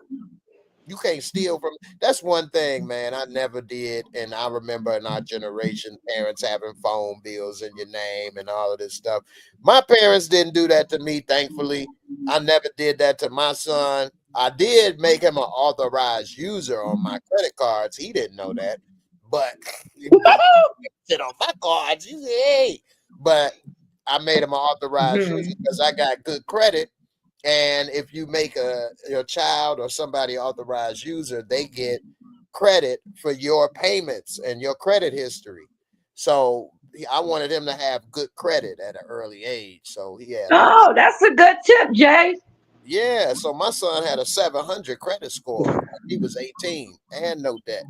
you can't steal from. That's one thing, man. I never did, and I remember in our generation, parents having phone bills in your name and all of this stuff. My parents didn't do that to me, thankfully. I never did that to my son. I did make him an authorized user on my credit cards. He didn't know that, but shit on my cards. He said, hey, but I made him an authorized user because I got good credit. And if you make your child or somebody authorized user, they get credit for your payments and your credit history. So I wanted him to have good credit at an early age. So he had Oh, that's a good tip, Jay. yeah. So my son had a 700 credit score when he was 18 and no debt.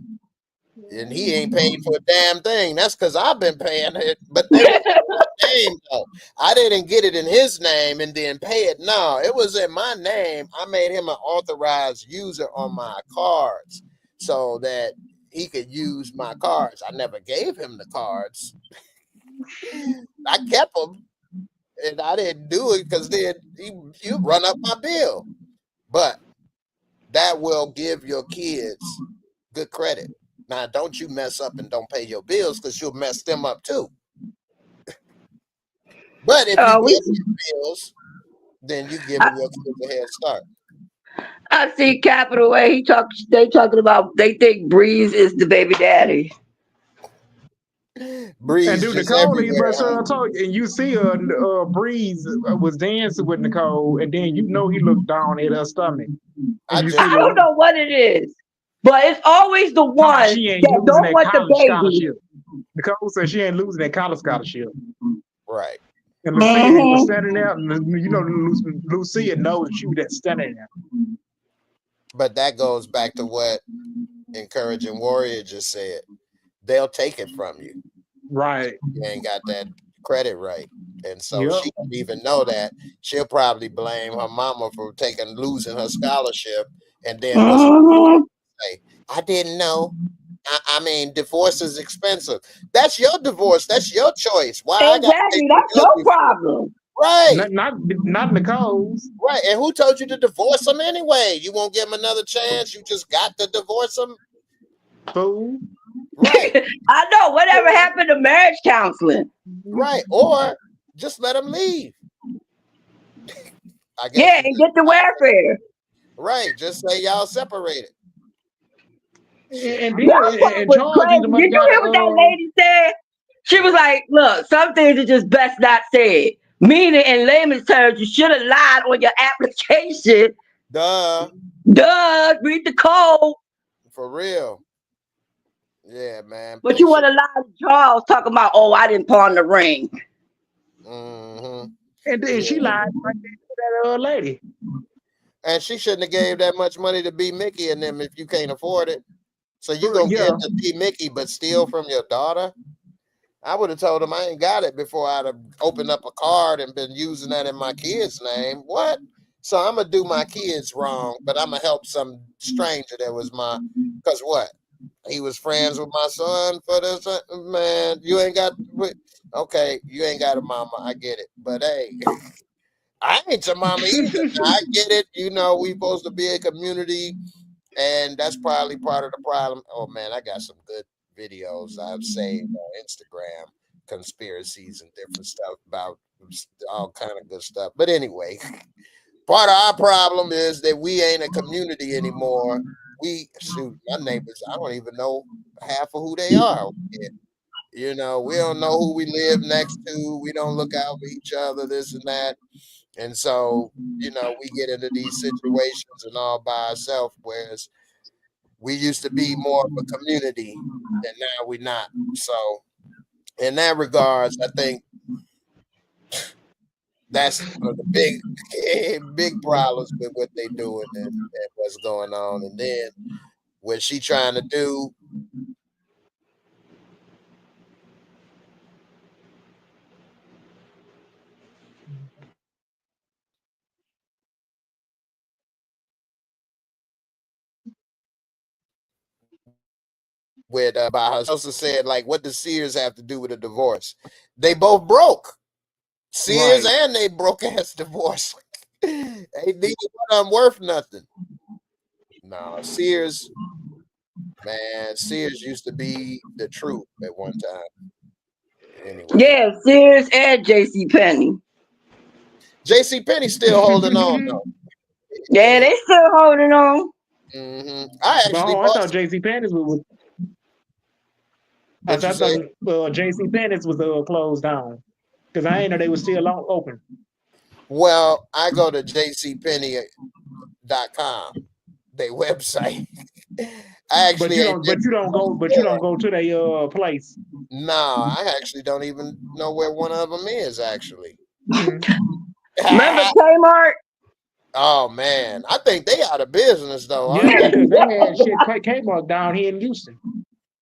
And he ain't paid for a damn thing. That's because I've been paying it. But they were in my name, though. I didn't get it in his name and then pay it. No, it was in my name. I made him an authorized user on my cards so that he could use my cards. I never gave him the cards. I kept them. And I didn't do it because then you run up my bill. But that will give your kids good credit. Now, don't you mess up and don't pay your bills because you'll mess them up too. But if you pay your bills, then you giving your kids a head start. I see Capital A. They talking about they think Breeze is the baby daddy. Breeze and dude, just Nicole, everywhere. I told you, and you see Breeze was dancing with Nicole, and then you know he looked down at her stomach. I don't know what it is, but it's always the one she ain't that losing don't want the baby. Scholarship. Nicole said she ain't losing that college scholarship. Right. And Lucille was standing there, and you know, Lucille knows she was standing there. But that goes back to what Encouraging Warrior just said. They'll take it from you. Right. You ain't got that credit right. And so she don't even know that. She'll probably blame her mama for losing her scholarship. And then what's say? I didn't know. I mean, divorce is expensive. That's your divorce. That's your choice. Why exactly. That's your problem. Right. Not Nicole's. Right. And who told you to divorce them anyway? You won't give them another chance. You just got to divorce them. Fool. Right. I know. Whatever happened to marriage counseling? Right. Or just let them leave. I guess. Yeah, and get the welfare. Right. Just say y'all separated. And crazy. Did you hear what that lady said? She was like, look, some things are just best not said. Meaning, in layman's terms, you should have lied on your application. Duh. Read the code. For real. Yeah, man. But you want to lie to Charles talking about, oh, I didn't pawn the ring. Mm-hmm. And then she lied right there to that lady. And she shouldn't have gave that much money to B-Mickie and them if you can't afford it. So you gonna give to B-Mickie but steal from your daughter? I would have told him I ain't got it before I'd have opened up a card and been using that in my kid's name. What? So I'm gonna do my kids wrong, but I'm gonna help some stranger that was because what? He was friends with my son for this. Man, you ain't got. Okay, you ain't got a mama. I get it, but hey, I ain't your mama either. I get it. You know, we supposed to be a community, and that's probably part of the problem. Oh man, I got some good videos I've saved on Instagram, conspiracies and different stuff about all kind of good stuff. But anyway, part of our problem is that we ain't a community anymore. My neighbors, I don't even know half of who they are. You know, we don't know who we live next to. We don't look out for each other, this and that. And so, you know, we get into these situations and all by ourselves, whereas we used to be more of a community and now we're not. So in that regards, I think that's one of the big problems with what they doing and what's going on. And then what she trying to do with about her sister said, like, what does Sears have to do with a divorce? They both broke. Sears and they broke ass divorce. Neither one of them worth nothing. No, Sears, man, Sears used to be the truth at one time. Anyway. Yeah, Sears and JCPenney. JCPenney still holding on though. Yeah, they still holding on. I actually No, I bought. thought JC Penney's was. I What you thought say? JC Penney's was closed down because I ain't know they were still open. Well, I go to jcpenney.com, their website. I actually ain't But you don't go to their place. Nah, I actually don't even know where one of them is actually. Remember Kmart? Oh man, I think they out of business though, aren't Yeah, they? because they had shit Kmart down here in Houston.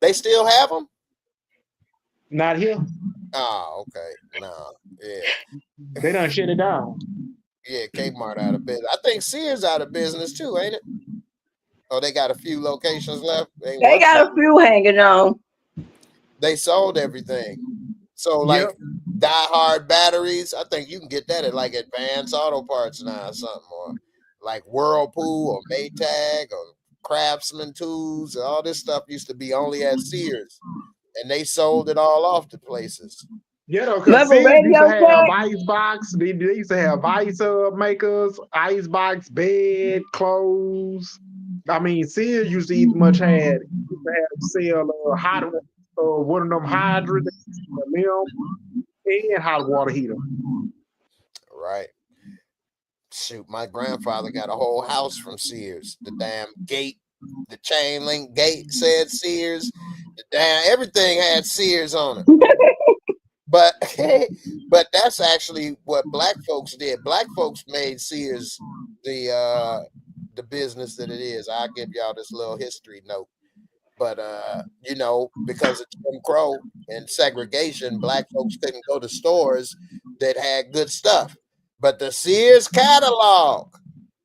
They still have them? Not here. Oh, okay. No, yeah, They done shut it down. yeah. Kmart out of business. I think Sears out of business too, ain't it? Oh, they got a few locations left. They got a few hanging on. They sold everything. So like Yep. die-hard batteries, I think you can get that at like Advanced Auto Parts now or something, or like Whirlpool or Maytag or Craftsman Tools. All this stuff used to be only at Sears, and they sold it all off to places. Yeah, though, because Remember Sears used to Radio have Shack? ice box. They used to have ice makers, ice box, bed, clothes. I mean, Sears used to sell hot one of them hydrants, and hot water heater. Right. Shoot, my grandfather got a whole house from Sears. The damn gate, the chain link gate said Sears. The damn everything had Sears on it. But but that's actually what black folks did. Black folks made Sears the business that it is. I'll give y'all this little history note. But you know, because of Jim Crow and segregation, black folks couldn't go to stores that had good stuff. But the Sears catalog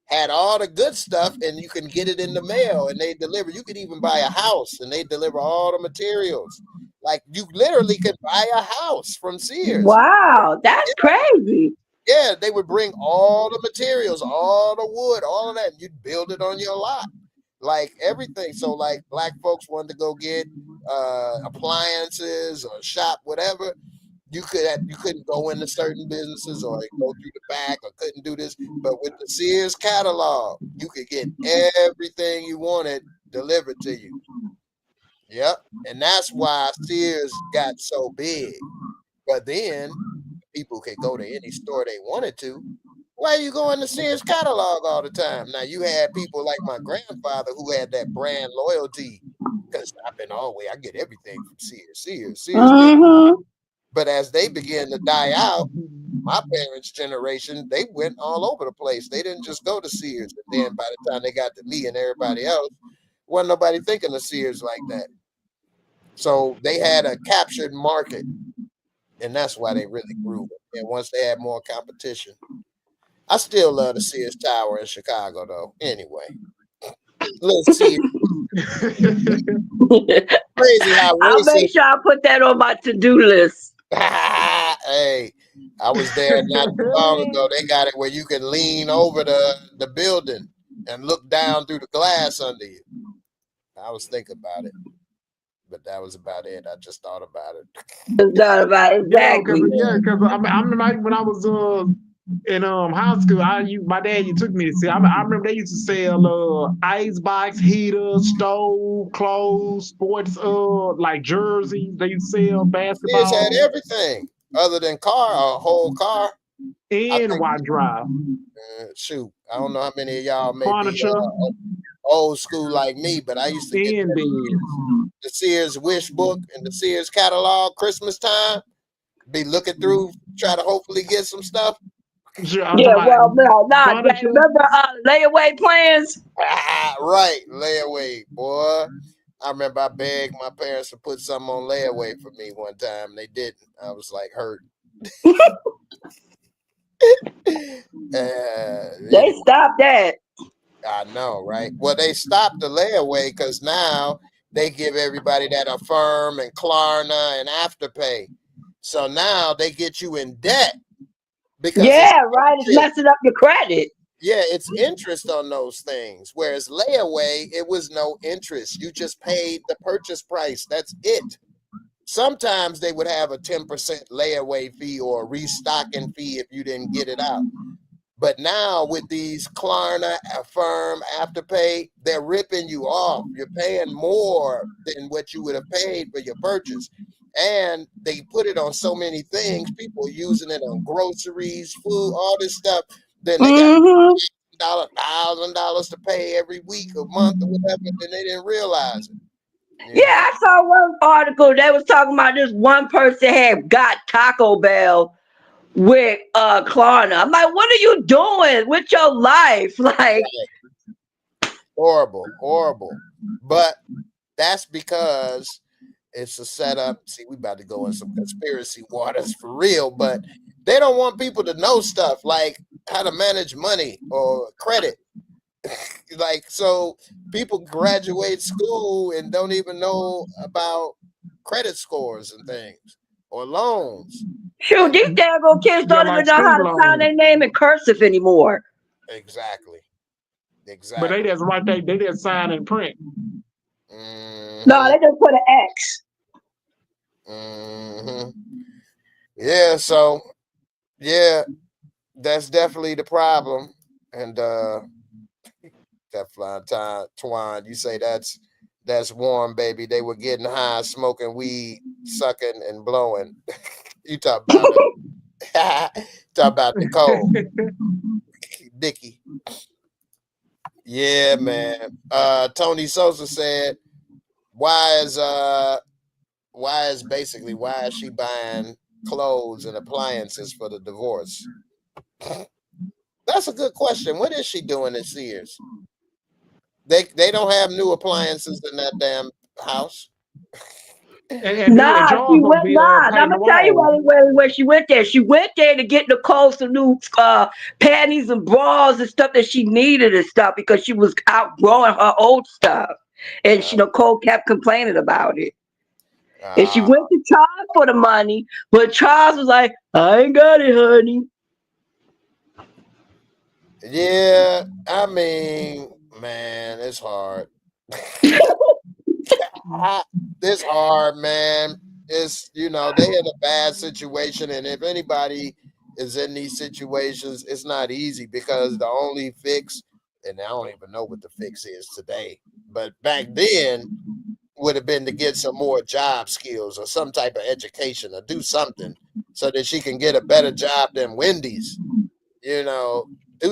had all the good stuff, and you can get it in the mail, and they deliver. You could even buy a house, and they deliver all the materials. Like you literally could buy a house from Sears. Wow, that's crazy. Yeah, they would bring all the materials, all the wood, all of that, and you'd build it on your lot. Like everything. So like black folks wanted to go get appliances or shop, whatever. You couldn't go into certain businesses or go through the back or couldn't do this. But with the Sears catalog, you could get everything you wanted delivered to you. Yep. And that's why Sears got so big. But then people could go to any store they wanted to. Why are you going to Sears catalog all the time? Now you had people like my grandfather who had that brand loyalty because I've been always I get everything from Sears. But as they began to die out, my parents' generation, they went all over the place. They didn't just go to Sears. And then by the time they got to me and everybody else, wasn't nobody thinking of Sears like that. So they had a captured market. And that's why they really grew. And once they had more competition, I still love the Sears Tower in Chicago, though. Anyway, let's see. Crazy how I'll make racist. sure I put that on my to-do list. Hey, I was there not too long ago. They got it where you can lean over the building and look down through the glass under you. I was thinking about it, but that was about it. I just thought about it. It's not about exactly. Because I remember when I was in high school, my dad took me to see. I remember they used to sell ice box, heater, stove, clothes, sports, like jerseys. They used to sell basketball. Sears had everything other than car, a whole car. And wide drive. Shoot, I don't know how many of y'all may Furniture. be old school like me, but I used to get the Sears wish book and the Sears catalog Christmas time. Be looking through, try to hopefully get some stuff. Yeah, well, no, remember layaway plans? Right, layaway, boy. I remember I begged my parents to put something on layaway for me one time. They didn't. I was like hurt. They stopped that. I know, right? Well, they stopped the layaway because now they give everybody that Affirm and Klarna and Afterpay. So now they get you in debt. Because it's messing up your credit. Yeah, it's interest on those things. Whereas layaway, it was no interest. You just paid the purchase price. That's it. Sometimes they would have a 10% layaway fee or a restocking fee if you didn't get it out. But now with these Klarna, Affirm, Afterpay, they're ripping you off. You're paying more than what you would have paid for your purchase. And they put it on so many things. People using it on groceries, food, all this stuff. Then they got $1,000 to pay every week or month or whatever. Then they didn't realize it. Yeah, I saw one article. They was talking about this one person had got Taco Bell with Klarna. I'm like, what are you doing with your life? Like, horrible. But that's because it's a setup. See, we about to go in some conspiracy waters for real, but they don't want people to know stuff like how to manage money or credit. Like, so people graduate school and don't even know about credit scores and things or loans. Shoot, these daggone kids don't even know how to sign their name in cursive anymore. Exactly. But they just write they just sign in print. No, they just put an X. Yeah, so yeah, that's definitely the problem. And that flying time, Twine, you say that's warm, baby. They were getting high, smoking weed, sucking and blowing. You talk about it. Talk about Nicole. Dickie. Yeah, man. Tony Sosa said, why is she buying clothes and appliances for the divorce? That's a good question. What is she doing at Sears? They don't have new appliances in that damn house. Nah, she went. Nah, I'm gonna tell you where she went there. She went there to get Nicole some new panties and bras and stuff that she needed and stuff because she was outgrowing her old stuff, and Nicole kept complaining about it. And she went to Charles for the money, but Charles was like, "I ain't got it, honey." Yeah, I mean, man, it's hard. It's hard, man. It's, they in a bad situation, and if anybody is in these situations, it's not easy because the only fix, and I don't even know what the fix is today, but back then would have been to get some more job skills or some type of education or do something so that she can get a better job than Wendy's. Or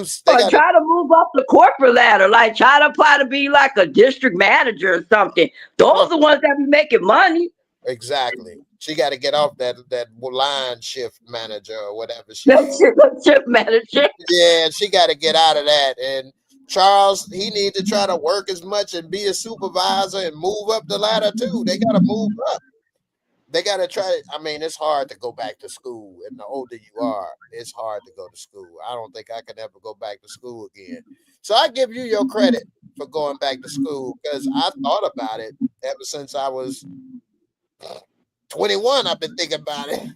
try to move up the corporate ladder, like try to apply to be like a district manager or something. Those are the ones that be making money. Exactly. She got to get off that line shift manager or whatever she is. Shift manager. Yeah, she got to get out of that. And Charles, he need to try to work as much and be a supervisor and move up the ladder too. They got to move up. They got to try. I mean, it's hard to go back to school. And the older you are, it's hard to go to school. I don't think I can ever go back to school again. So I give you your credit for going back to school because I thought about it ever since I was 21. I've been thinking about it.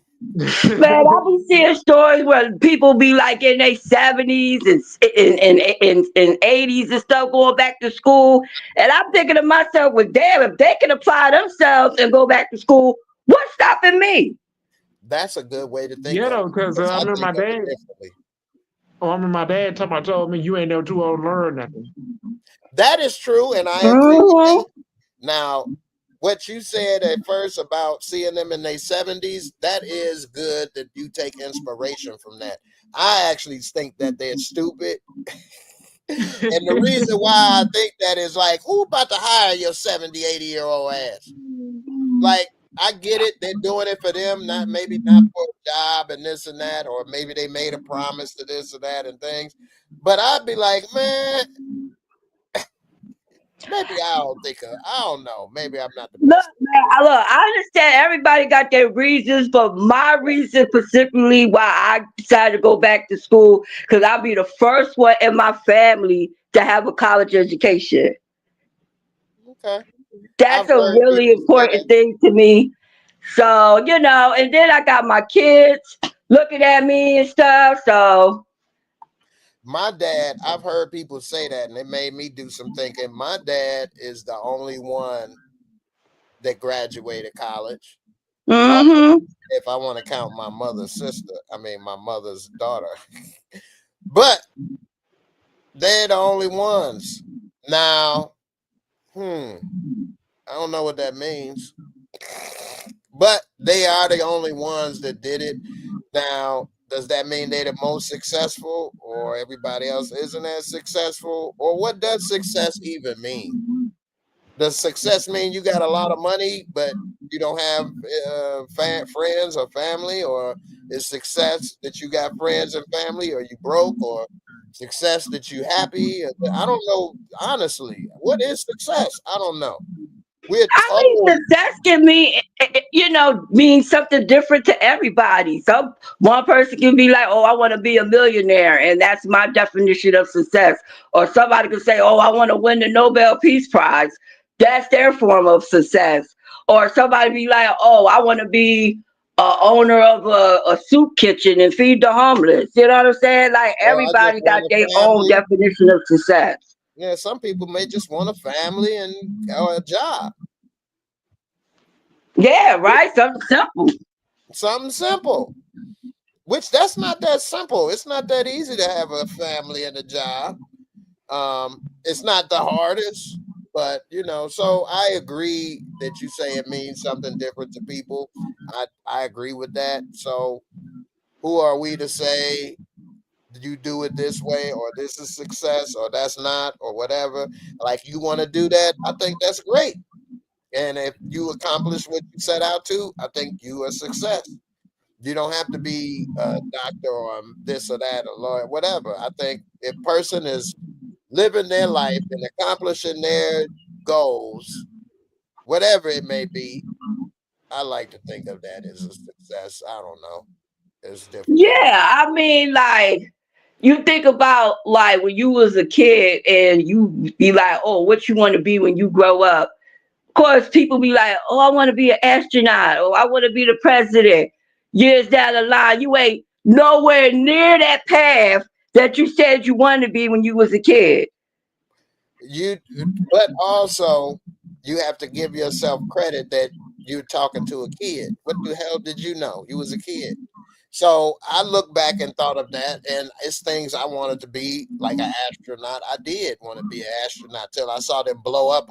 Man, I be seeing stories where people be like in their 70s and 80s and stuff going back to school. And I'm thinking to myself, well, damn, if they can apply themselves and go back to school, what's stopping me? That's a good way to think. Yeah, though, because I remember my dad. I remember my dad told me you ain't never too old to learn nothing. That is true, and I agree with that. Now, what you said at first about seeing them in their 70s, that is good that you take inspiration from that. I actually think that they're stupid. And the reason why I think that is like, who about to hire your 70, 80-year-old ass? Like, I get it. They're doing it for them, maybe not for a job and this and that, or maybe they made a promise to this or that and things. But I'd be like, man, maybe I don't know. Maybe I'm not the best. Look, I understand everybody got their reasons, but my reason specifically why I decided to go back to school, because I'll be the first one in my family to have a college education. Okay. That's a really important thing to me. So, and then I got my kids looking at me and stuff. So my dad, I've heard people say that, and it made me do some thinking. My dad is the only one that graduated college. Mm-hmm. If I want to count my mother's sister, my mother's daughter. But they're the only ones. Now, I don't know what that means. But they are the only ones that did it. Now, does that mean they're the most successful, or everybody else isn't as successful? Or what does success even mean? Does success mean you got a lot of money, but you don't have friends or family? Or is success that you got friends and family? Or you broke? Or success that you happy? I don't know. Honestly, what is success? I don't know. We're I mean, told. success can mean, mean something different to everybody. Some one person can be like, "Oh, I want to be a millionaire," and that's my definition of success. Or somebody could say, "Oh, I want to win the Nobel Peace Prize." That's their form of success. Or somebody be like, "Oh, I want to be a owner of a soup kitchen and feed the homeless." You know what I'm saying? Like Or I just everybody got want their a own family. definition of success. Yeah, some people may just want a family and or a job. Yeah, right. Something simple. Something simple. Which that's not that simple. It's not that easy to have a family and a job. It's not the hardest, but so I agree that you say it means something different to people. I agree with that. So who are we to say you do it this way, or this is success, or that's not, or whatever? Like, you want to do that, I think that's great. And if you accomplish what you set out to, I think you are a success. You don't have to be a doctor or this or that or lawyer, whatever. I think if person is living their life and accomplishing their goals, whatever it may be, I like to think of that as a success. I don't know. It's difficult. Yeah, I mean, like you think about like when you was a kid and you be like, oh, what you want to be when you grow up? Of course, people be like, oh, I want to be an astronaut, or I want to be the president. Years down the line, you ain't nowhere near that path that you said you wanted to be when you was a kid. You, but also you have to give yourself credit that you're talking to a kid. What the hell did you know? You was a kid. So I look back and thought of that, and it's things I wanted to be, like an astronaut. I did want to be an astronaut till I saw them blow up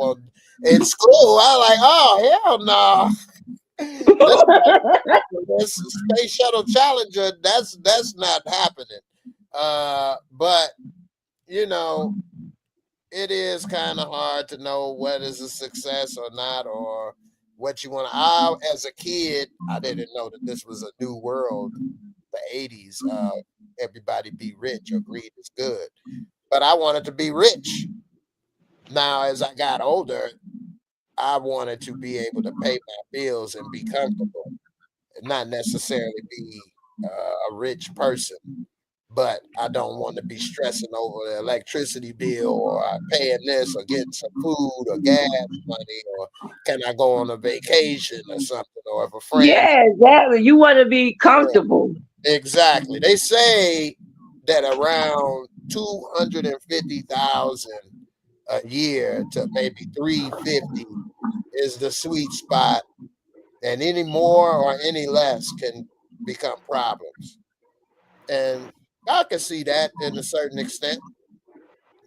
in school. I was like, oh hell no. This, this space shuttle Challenger, that's not happening. But you know, it is kind of hard to know what is a success or not, or what you want to. As a kid, I didn't know that this was a new world. The 80s, everybody be rich or greed is good. But I wanted to be rich. Now, as I got older, I wanted to be able to pay my bills and be comfortable, not necessarily be a rich person. But I don't want to be stressing over the electricity bill, or paying this, or getting some food or gas money, or can I go on a vacation or something, or if a friend. Yeah, exactly. You want to be Yeah, comfortable. exactly. They say that around 250,000 a year to maybe 350 is the sweet spot, and any more or any less can become problems. And I can see that in a certain extent,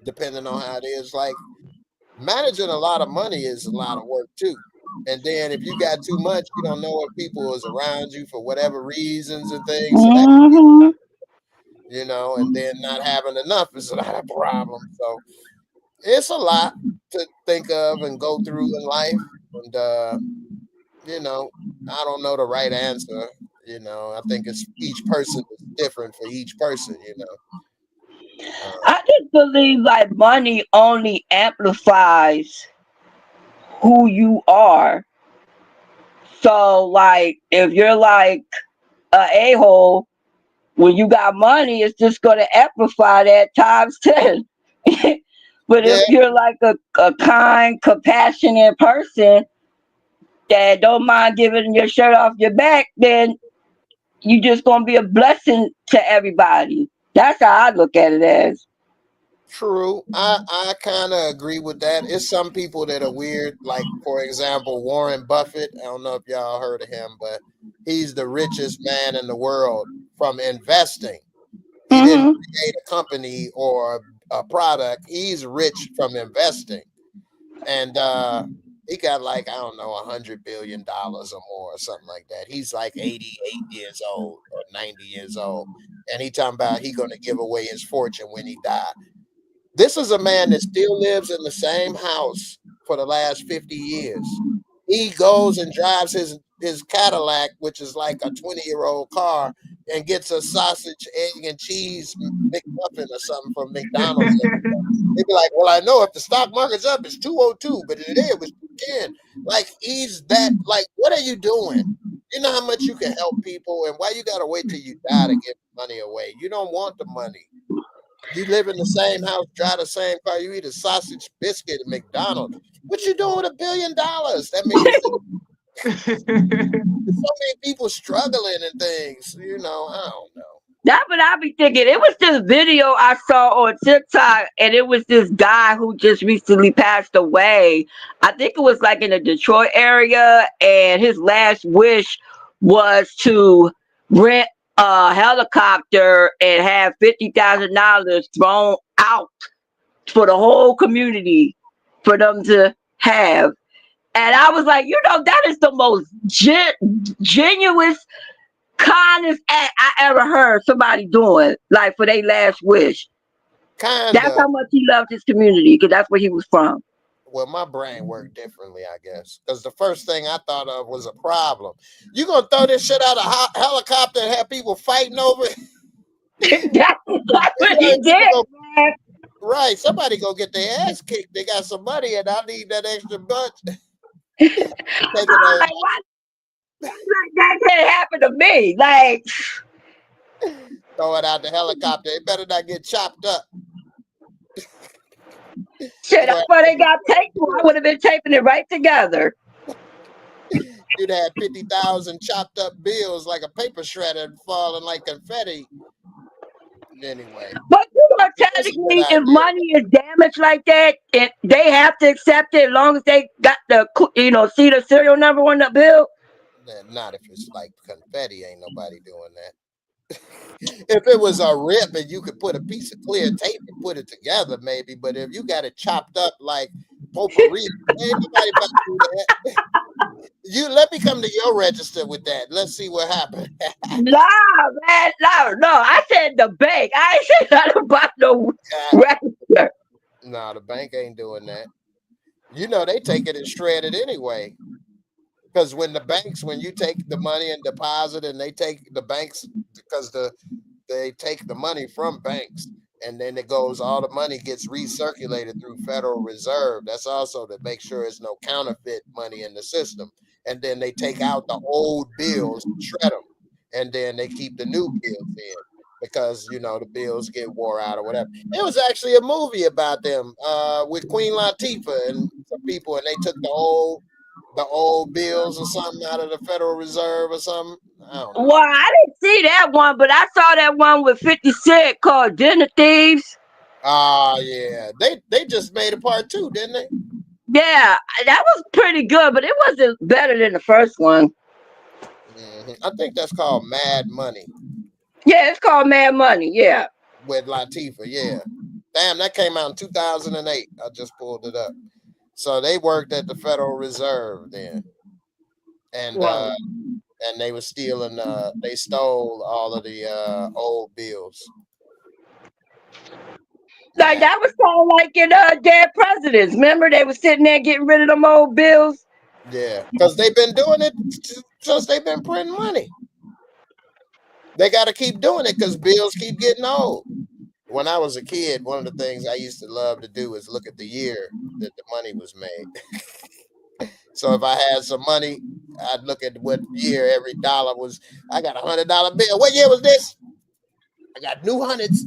depending on how it is. Like, managing a lot of money is a lot of work too. And then if you got too much, you don't know if people is around you for whatever reasons and things. So that, Hmm. and then not having enough is a lot of problems. So it's a lot to think of and go through in life. And you know, I don't know the right answer. I think it's each person is different for each person. Uh, I just believe like money only amplifies who you are. So like if you're like a hole, when you got money, it's just gonna amplify that times 10. But yeah, if you're like a kind, compassionate person that don't mind giving your shirt off your back, then you just gonna be a blessing to everybody. That's how I look at it as. true. I kind of agree with that. It's some people that are weird. Like, for example, Warren Buffett. I don't know if y'all heard of him, but he's the richest man in the world from investing. He didn't create a company or a product. He's rich from investing. And he got like, I don't know, $100 billion or more or something like that. He's like 88 years old or 90 years old. And he talking about he going to give away his fortune when he died. This is a man that still lives in the same house for the last 50 years. He goes and drives his Cadillac, which is like a 20-year-old car, and gets a sausage, egg, and cheese McMuffin or something from McDonald's. They'd be like, well, I know if the stock market's up, it's 202, but today it was 210. Like, he's that, like, what are you doing? You know how much you can help people, and why you got to wait till you die to give money away? You don't want the money. You live in the same house, drive the same car, you eat a sausage biscuit at McDonald's. What you doing with $1 billion? That means there's so many people struggling and things, you know, I don't know. That's what I be thinking. It was this video I saw on TikTok, and it was this guy who just recently passed away. I think it was like in the Detroit area, and his last wish was to rent a helicopter and have $50,000 thrown out for the whole community for them to have. And I was like, you know, that is the most genuine, kindest act I ever heard somebody doing, like for their last wish. Kinda. That's how much he loved his community, because that's where he was from. Well, my brain worked differently, I guess, because the first thing I thought of was a problem. You gonna throw this shit out of a helicopter and have people fighting over it? That's what he did, man. Right, somebody go get their ass kicked. They got some money, and I need that extra bunch. Like, what? That can't happen to me. Like, throw it out the helicopter. It better not get chopped up. shit, that's why they got taped. I would have been taping it right together. You'd have 50,000 chopped up bills like a paper shredder falling like confetti. Anyway. But you know, technically, if money is damaged like that, they have to accept it as long as they got the, see the serial number on the bill. Not if it's like confetti. Ain't nobody doing that. If it was a rip and you could put a piece of clear tape and put it together, maybe. But if you got it chopped up like potpourri, ain't nobody about to do that. You let me come to your register with that. Let's see what happens. Nah, man, no. I said the bank. I ain't said nothing about no register. No, the bank ain't doing that. You know they take it and shred it anyway. Because when you take the money and deposit, and they take the banks, because they take the money from banks, and then all the money gets recirculated through Federal Reserve. That's also to make sure there's no counterfeit money in the system. And then they take out the old bills, shred them, and then they keep the new bills in, because the bills get wore out or whatever. It was actually a movie about them with Queen Latifah and some people, and they took the old bills or something out of the Federal Reserve or something. I don't know. Well, I didn't see that one, but I saw that one with 50 Cent called Dinner Thieves. Yeah. They just made a part 2, didn't they? Yeah, that was pretty good, but it wasn't better than the first one. Mm-hmm. I think that's called Mad Money. Yeah, it's called Mad Money, yeah. With Latifah, yeah. Damn, that came out in 2008. I just pulled it up. So they worked at the Federal Reserve then. And Wow. and they were stealing, they stole all of the old bills. Like, that was kind of like in Dead Presidents. Remember, they were sitting there getting rid of them old bills? Yeah, because they've been doing it since they've been printing money. They got to keep doing it because bills keep getting old. When I was a kid, one of the things I used to love to do is look at the year that the money was made. So if I had some money, I'd look at what year every dollar was. I got $100 bill. What year was this? I got new hundreds.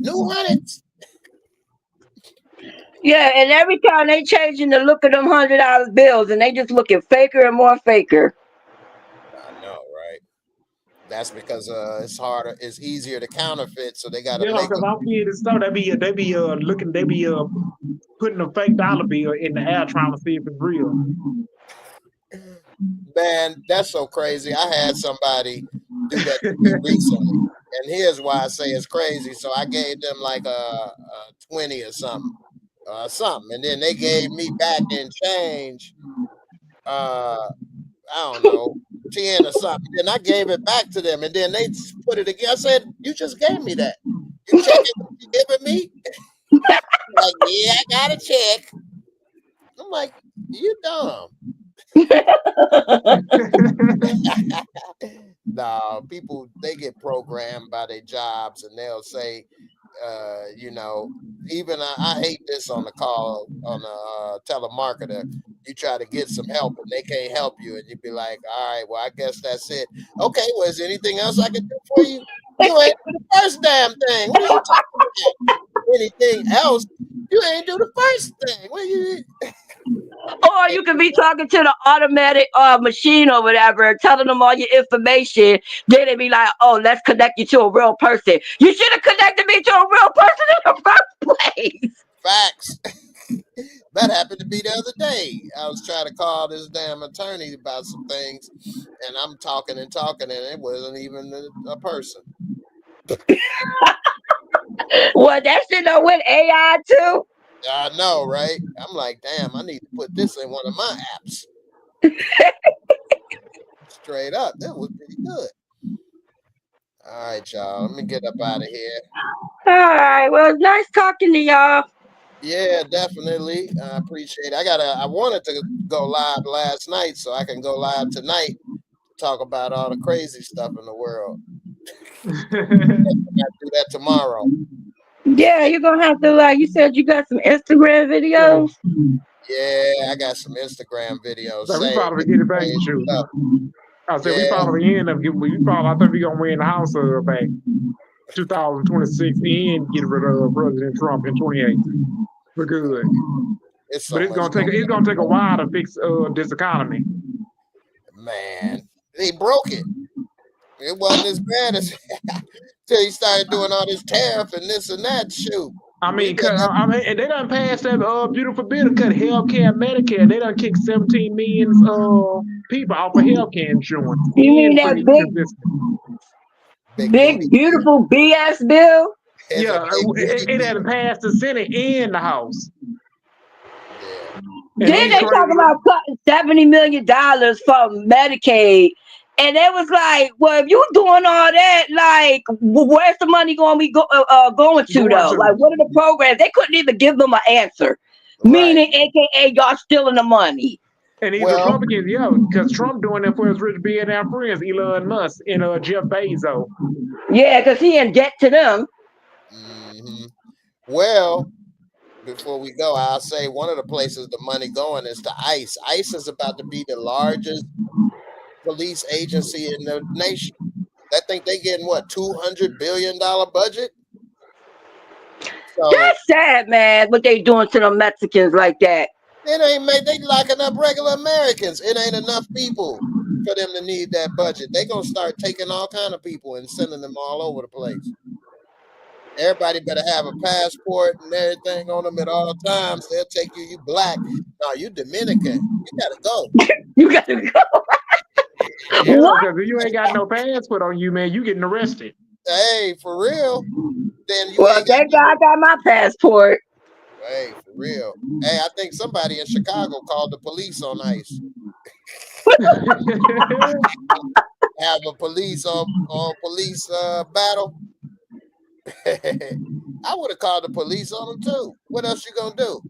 Yeah, and every time they changing the look of them $100 bills, and they just looking faker and more faker. I know, right? That's because it's harder, it's easier to counterfeit, so they got to Yeah, make because them. I'm seeing this stuff. They be putting a fake dollar bill in the air trying to see if it's real. Man, that's so crazy. I had somebody do that to me recently. And here's why I say it's crazy. So I gave them like a 20 or something. And then they gave me back in change, I don't know, 10 or something. Then I gave it back to them, and then they put it again. I said, "You just gave me that. You checking what you giving me?" Like, yeah, I got a check. I'm like, you dumb. No, people, they get programmed by their jobs, and they'll say, even I hate this on the call on a telemarketer. You try to get some help and they can't help you, and you be like, all right, well, I guess that's it. Okay, well, is there anything else I can do for you? You ain't do the first damn thing. What are you talking about? Anything else? You ain't do the first thing. What you? Or you could be talking to the automatic machine or whatever, telling them all your information. Then they be like, "Oh, let's connect you to a real person." You should have connected me to a real person in the first place. Facts. That happened to me the other day. I was trying to call this damn attorney about some things, and I'm talking, and it wasn't even a person. Well, that shit done with AI too. I know, right? I'm like, damn, I need to put this in one of my apps. Straight up. That was pretty good. All right, y'all. Let me get up out of here. All right. Well, it's nice talking to y'all. Yeah, definitely. I appreciate it. I wanted to go live last night so I can go live tonight to talk about all the crazy stuff in the world. I do that tomorrow. Yeah, you're gonna have to you said you got some Instagram videos. Yeah, I got some Instagram videos. So we probably get it back to you. I said we probably end up getting. I think we're gonna win the House back 2026 and get rid of President Trump in 28. We're good. But it's gonna take a while to fix this economy. Man, they broke it. It wasn't as bad as till he started doing all this tariff and this and that. Shoot. I mean, and they done passed that beautiful bill to cut healthcare and Medicare. They done kicked 17 million people off of healthcare insurance. You mean that big beautiful BS bill? Yeah, it had passed the Senate and the House. Yeah. Then they talk about cutting $70 million from Medicaid. And it was like, well, if you doing all that, like, where's the money going to be going to, though? Like, what are the programs? They couldn't even give them an answer. Right. Meaning, AKA, y'all stealing the money. And these Republicans, because Trump doing it for his rich billionaire friends, Elon Musk and Jeff Bezos. Yeah, because he in debt to them. Mm-hmm. Well, before we go, I'll say one of the places the money going is to ICE. ICE is about to be the largest police agency in the nation. I think they getting what, $200 billion budget. So, that's sad, man. What they doing to the Mexicans like that? It ain't they locking up regular Americans. It ain't enough people for them to need that budget. They gonna start taking all kind of people and sending them all over the place. Everybody better have a passport and everything on them at all times. They'll take you. You black? No, you Dominican. You gotta go. You gotta go. Yeah, because if you ain't got no passport on you, man, you getting arrested. Hey, for real. Then you thank God I got my passport. Hey, for real. Hey, I think somebody in Chicago called the police on ICE. Have a police on police battle. I would have called the police on them too. What else you gonna do?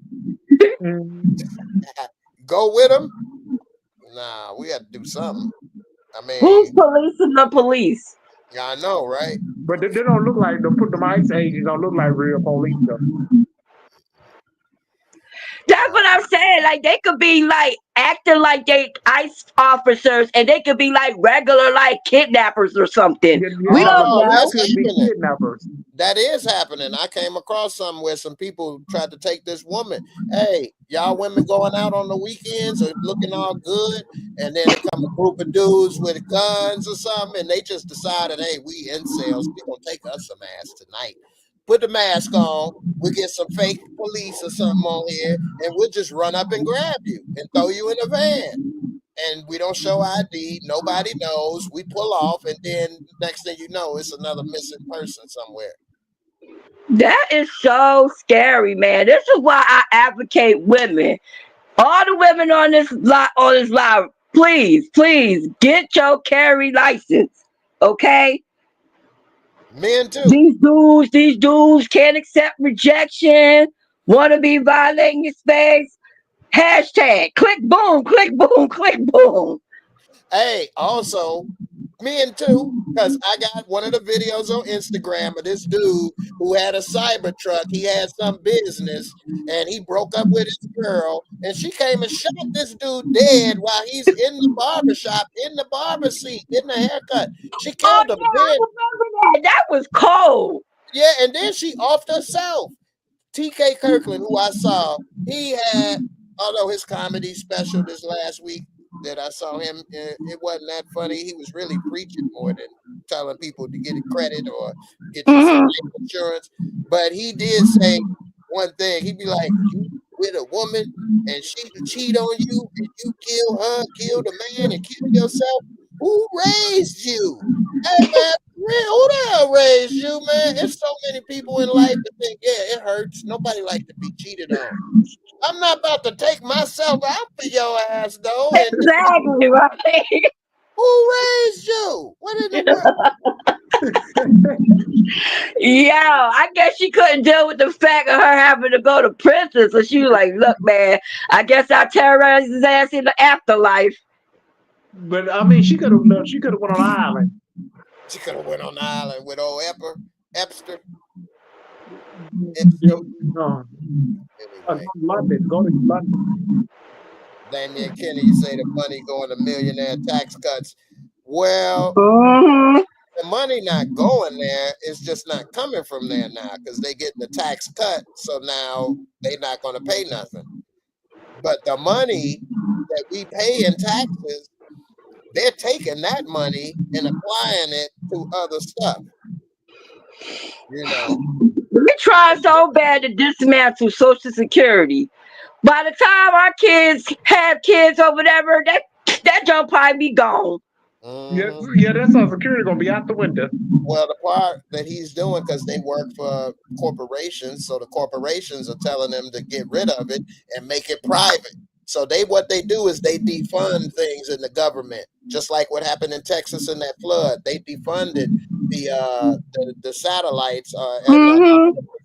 Go with them? Nah, we got to do something. I mean, who's policing the police? Yeah, I know, right? But they don't look like the ICE agents don't look like real police though. That's what I'm saying. Like, they could be like acting like they ICE officers, and they could be like regular like kidnappers or something. We don't know. That is happening. I came across something where some people tried to take this woman. Hey, y'all women going out on the weekends or looking all good, and then come a group of dudes with guns or something, and they just decided, hey, we incels, we gonna take us some ass tonight. Put the mask on, we'll get some fake police or something on here, and we'll just run up and grab you and throw you in a van. and we don't show ID. Nobody knows. We pull off, and then next thing you know, it's another missing person somewhere. That is so scary, man. This is why I advocate women. All the women on this live, please get your carry license. Okay? Men too. These dudes can't accept rejection, wanna be violating your space. Hashtag click boom, click boom, click boom. Hey, also, men too, because I got one of the videos on Instagram of this dude who had a cyber truck. He had some business, and he broke up with his girl, and she came and shot this dude dead while he's in the barbershop, in the barber seat, getting a haircut. She killed him. I remember that. That was cold. Yeah, and then she offed herself. TK Kirkland, who I saw, he had, although his comedy special this last week that I saw him, it wasn't that funny. He was really preaching more than telling people to get credit or get you some life insurance. But he did say one thing. He'd be like, you with a woman and she cheat on you and you kill her, kill the man, and kill yourself. Who raised you? Hey man, who the hell raised you, man? There's so many people in life that think, yeah, it hurts. Nobody likes to be cheated on. I'm not about to take myself out for your ass, though. Exactly, right? Who raised you? What in the world? Yo, I guess she couldn't deal with the fact of her having to go to prison. So she was like, look, man, I guess I'll terrorize his ass in the afterlife. But I mean, she could have went on an island. She could have went on the island with old Epster. London, go to London. Damian Kenny, you say the money going to millionaire tax cuts. Well, the money not going there. It's just not coming from there now because they getting the tax cut. So now they're not going to pay nothing. But the money that we pay in taxes, they're taking that money and applying it to other stuff. You know, we're trying so bad to dismantle Social Security. By the time our kids have kids or whatever, that junk probably be gone. Yeah, that Social Security gonna be out the window. Well, the part that he's doing, because they work for corporations, so the corporations are telling them to get rid of it and make it private. So what they do is they defund things in the government, just like what happened in Texas in that flood. They defunded the satellites,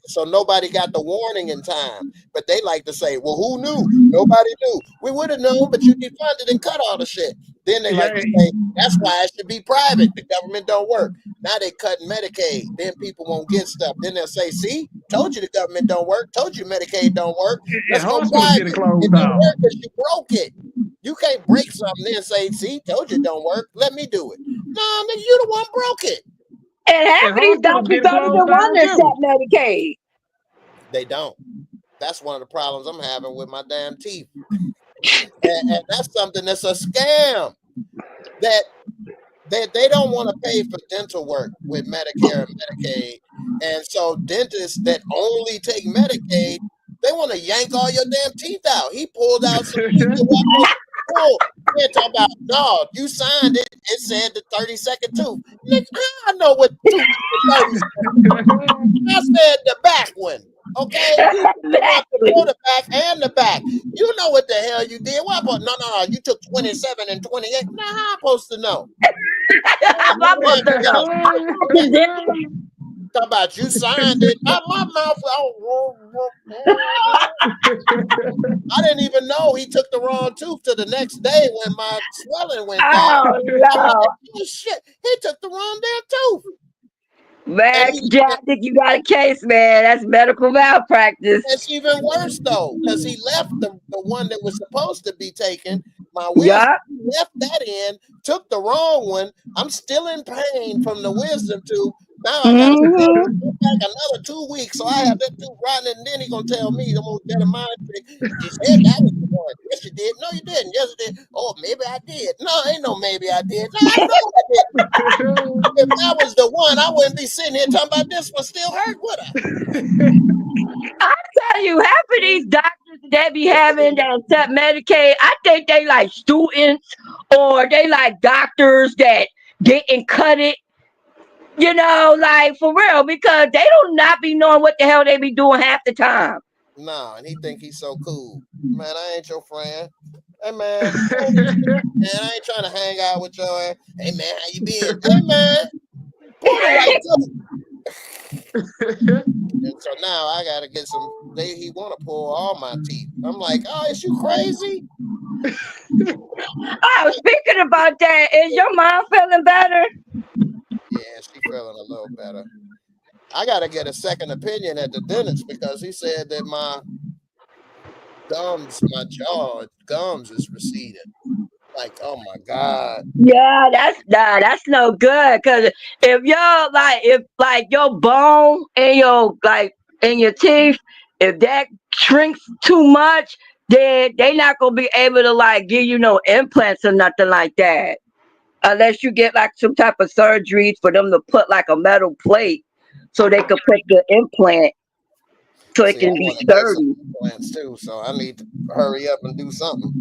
so nobody got the warning in time. But they like to say, "Well, who knew? Nobody knew. We would have known, but you defunded and cut all the shit." Then they like to say, "That's why it should be private. The government don't work." Now they cutting Medicaid. Then people won't get stuff. Then they'll say, "See, told you the government don't work. Told you Medicaid don't work. Let's go private. It don't work because you broke it. You can't break something then say, see, told you it don't work. Let me do it." No, nigga, you the one broke it. And half of these doctors don't even want to accept Medicaid. They don't. That's one of the problems I'm having with my damn teeth. and that's something that's a scam. That they don't want to pay for dental work with Medicare and Medicaid. And so dentists that only take Medicaid, they want to yank all your damn teeth out. He pulled out some teeth. They're talking about, no, you signed it. It said the 30-second tooth. Nigga, I know what tooth is. I said the back one. Okay? The back and the back. You know what the hell you did. What about, no, you took 27 and 28. Now, how am I supposed to know? Talk about you signed it. My mouth. I didn't even know he took the wrong tooth to the next day when my swelling went down. Oh, shit. He took the wrong damn tooth. Man, Jack, I think you got a case, man. That's medical malpractice. It's even worse, though, because he left the one that was supposed to be taken. My wisdom, he left that in, took the wrong one. I'm still in pain from the wisdom tooth. Now I got to go back another 2 weeks, so I have that tooth rotten, and then he's going to tell me the most better mind trick. You said that was the one. Yes, you did. No, you didn't. Yes, you did. Oh, maybe I did. No, ain't no maybe I did. No, I know I did. If that was the one, I wouldn't be sitting here talking about this one still hurt, would I? I tell you, half of these doctors they be having that accept Medicaid, I think they like students or they like doctors that getting cut it, you know, like for real, because they do not be knowing what the hell they be doing half the time. Nah, and he think he's so cool. Man, I ain't your friend. Hey man, man, I ain't trying to hang out with your ass. Hey man, how you been? Hey man, pull the right tooth. And so now I gotta get some. He want to pull all my teeth. I'm like, oh, is you crazy? Oh, speaking about that, is your mom feeling better? Yeah, she feeling a little better. I gotta get a second opinion at the dentist because he said that my jaw gums is receding. Like, oh my God. Yeah, that's no good. Cause if your bone and your like in your teeth, if that shrinks too much, then they not gonna be able to like give you no implants or nothing like that. Unless you get like some type of surgery for them to put like a metal plate so they could put the implant so it See, I can be want to get some sturdy. implants too, so I need to hurry up and do something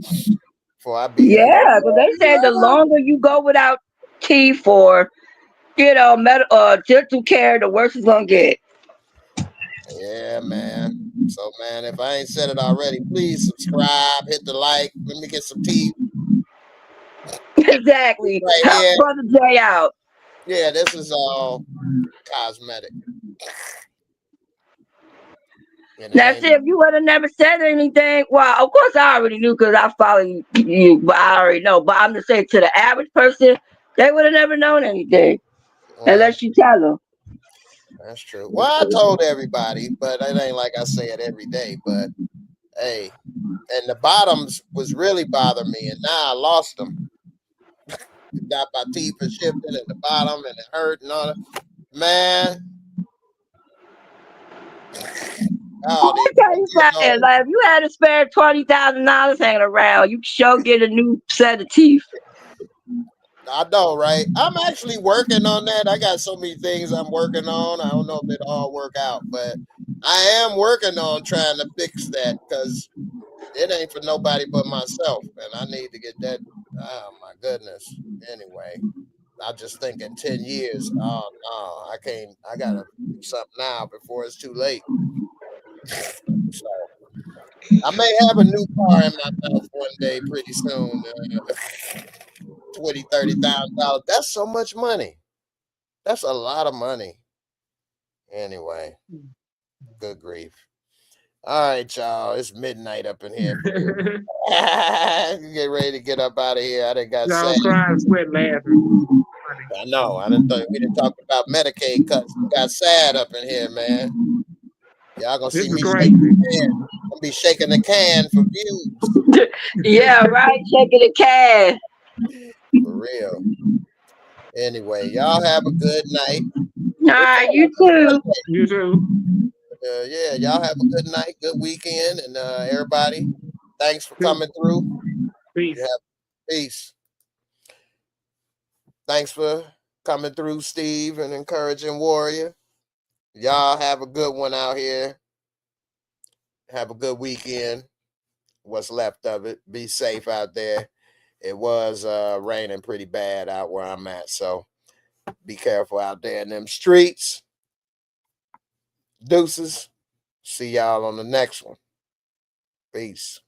before I be Yeah, because they said the longer you go without teeth or dental care, the worse it's gonna get. Yeah, man. So, man, if I ain't said it already, please subscribe, hit the like. Let me get some teeth Exactly. right Help here. Brother Jay out. Yeah, this is all cosmetic. And it Now, ain't. see, if you would have never said anything, well, of course I already knew because I follow you, but I already know. But I'm just saying, to the average person, they would have never known anything Well, unless you tell them. that's true. Well, I told everybody, but it ain't like I say it every day. But hey, and the bottoms was really bothering me, and now I lost them. Got my teeth are shifting at the bottom, and it hurt and all that. Man, I'm oh, gonna tell you something. Like, if you had to spare $20,000 hanging around, you sure get a new set of teeth. I know, right? I'm actually working on that. I got so many things I'm working on. I don't know if it'll all work out, but I am working on trying to fix that because it ain't for nobody but myself, and I need to get that. Oh my goodness. Anyway, I just think in 10 years, oh no, I can't. I gotta do something now before it's too late. So I may have a new car in my mouth one day pretty soon. $20,000, $30,000. That's so much money. That's a lot of money. Anyway, good grief. All right, y'all. It's midnight up in here. Get ready to get up out of here. I done got Y'all sad. crying, sweat, laughing. I know. I didn't think we didn't talk about Medicaid cuts. We got sad up in here, man. Y'all gonna This see is me crazy. shaking the can. I'm gonna be shaking the can for views. Yeah, right. Shaking the cash. For real. Anyway, y'all have a good night. All right, you too. You too. Yeah, y'all have a good night, good weekend, and everybody, thanks for coming through. Peace. Peace. Thanks for coming through, Steve, and encouraging Warrior. Y'all have a good one out here. Have a good weekend. What's left of it. Be safe out there. It was raining pretty bad out where I'm at, so be careful out there in them streets. Deuces. See y'all on the next one. Peace.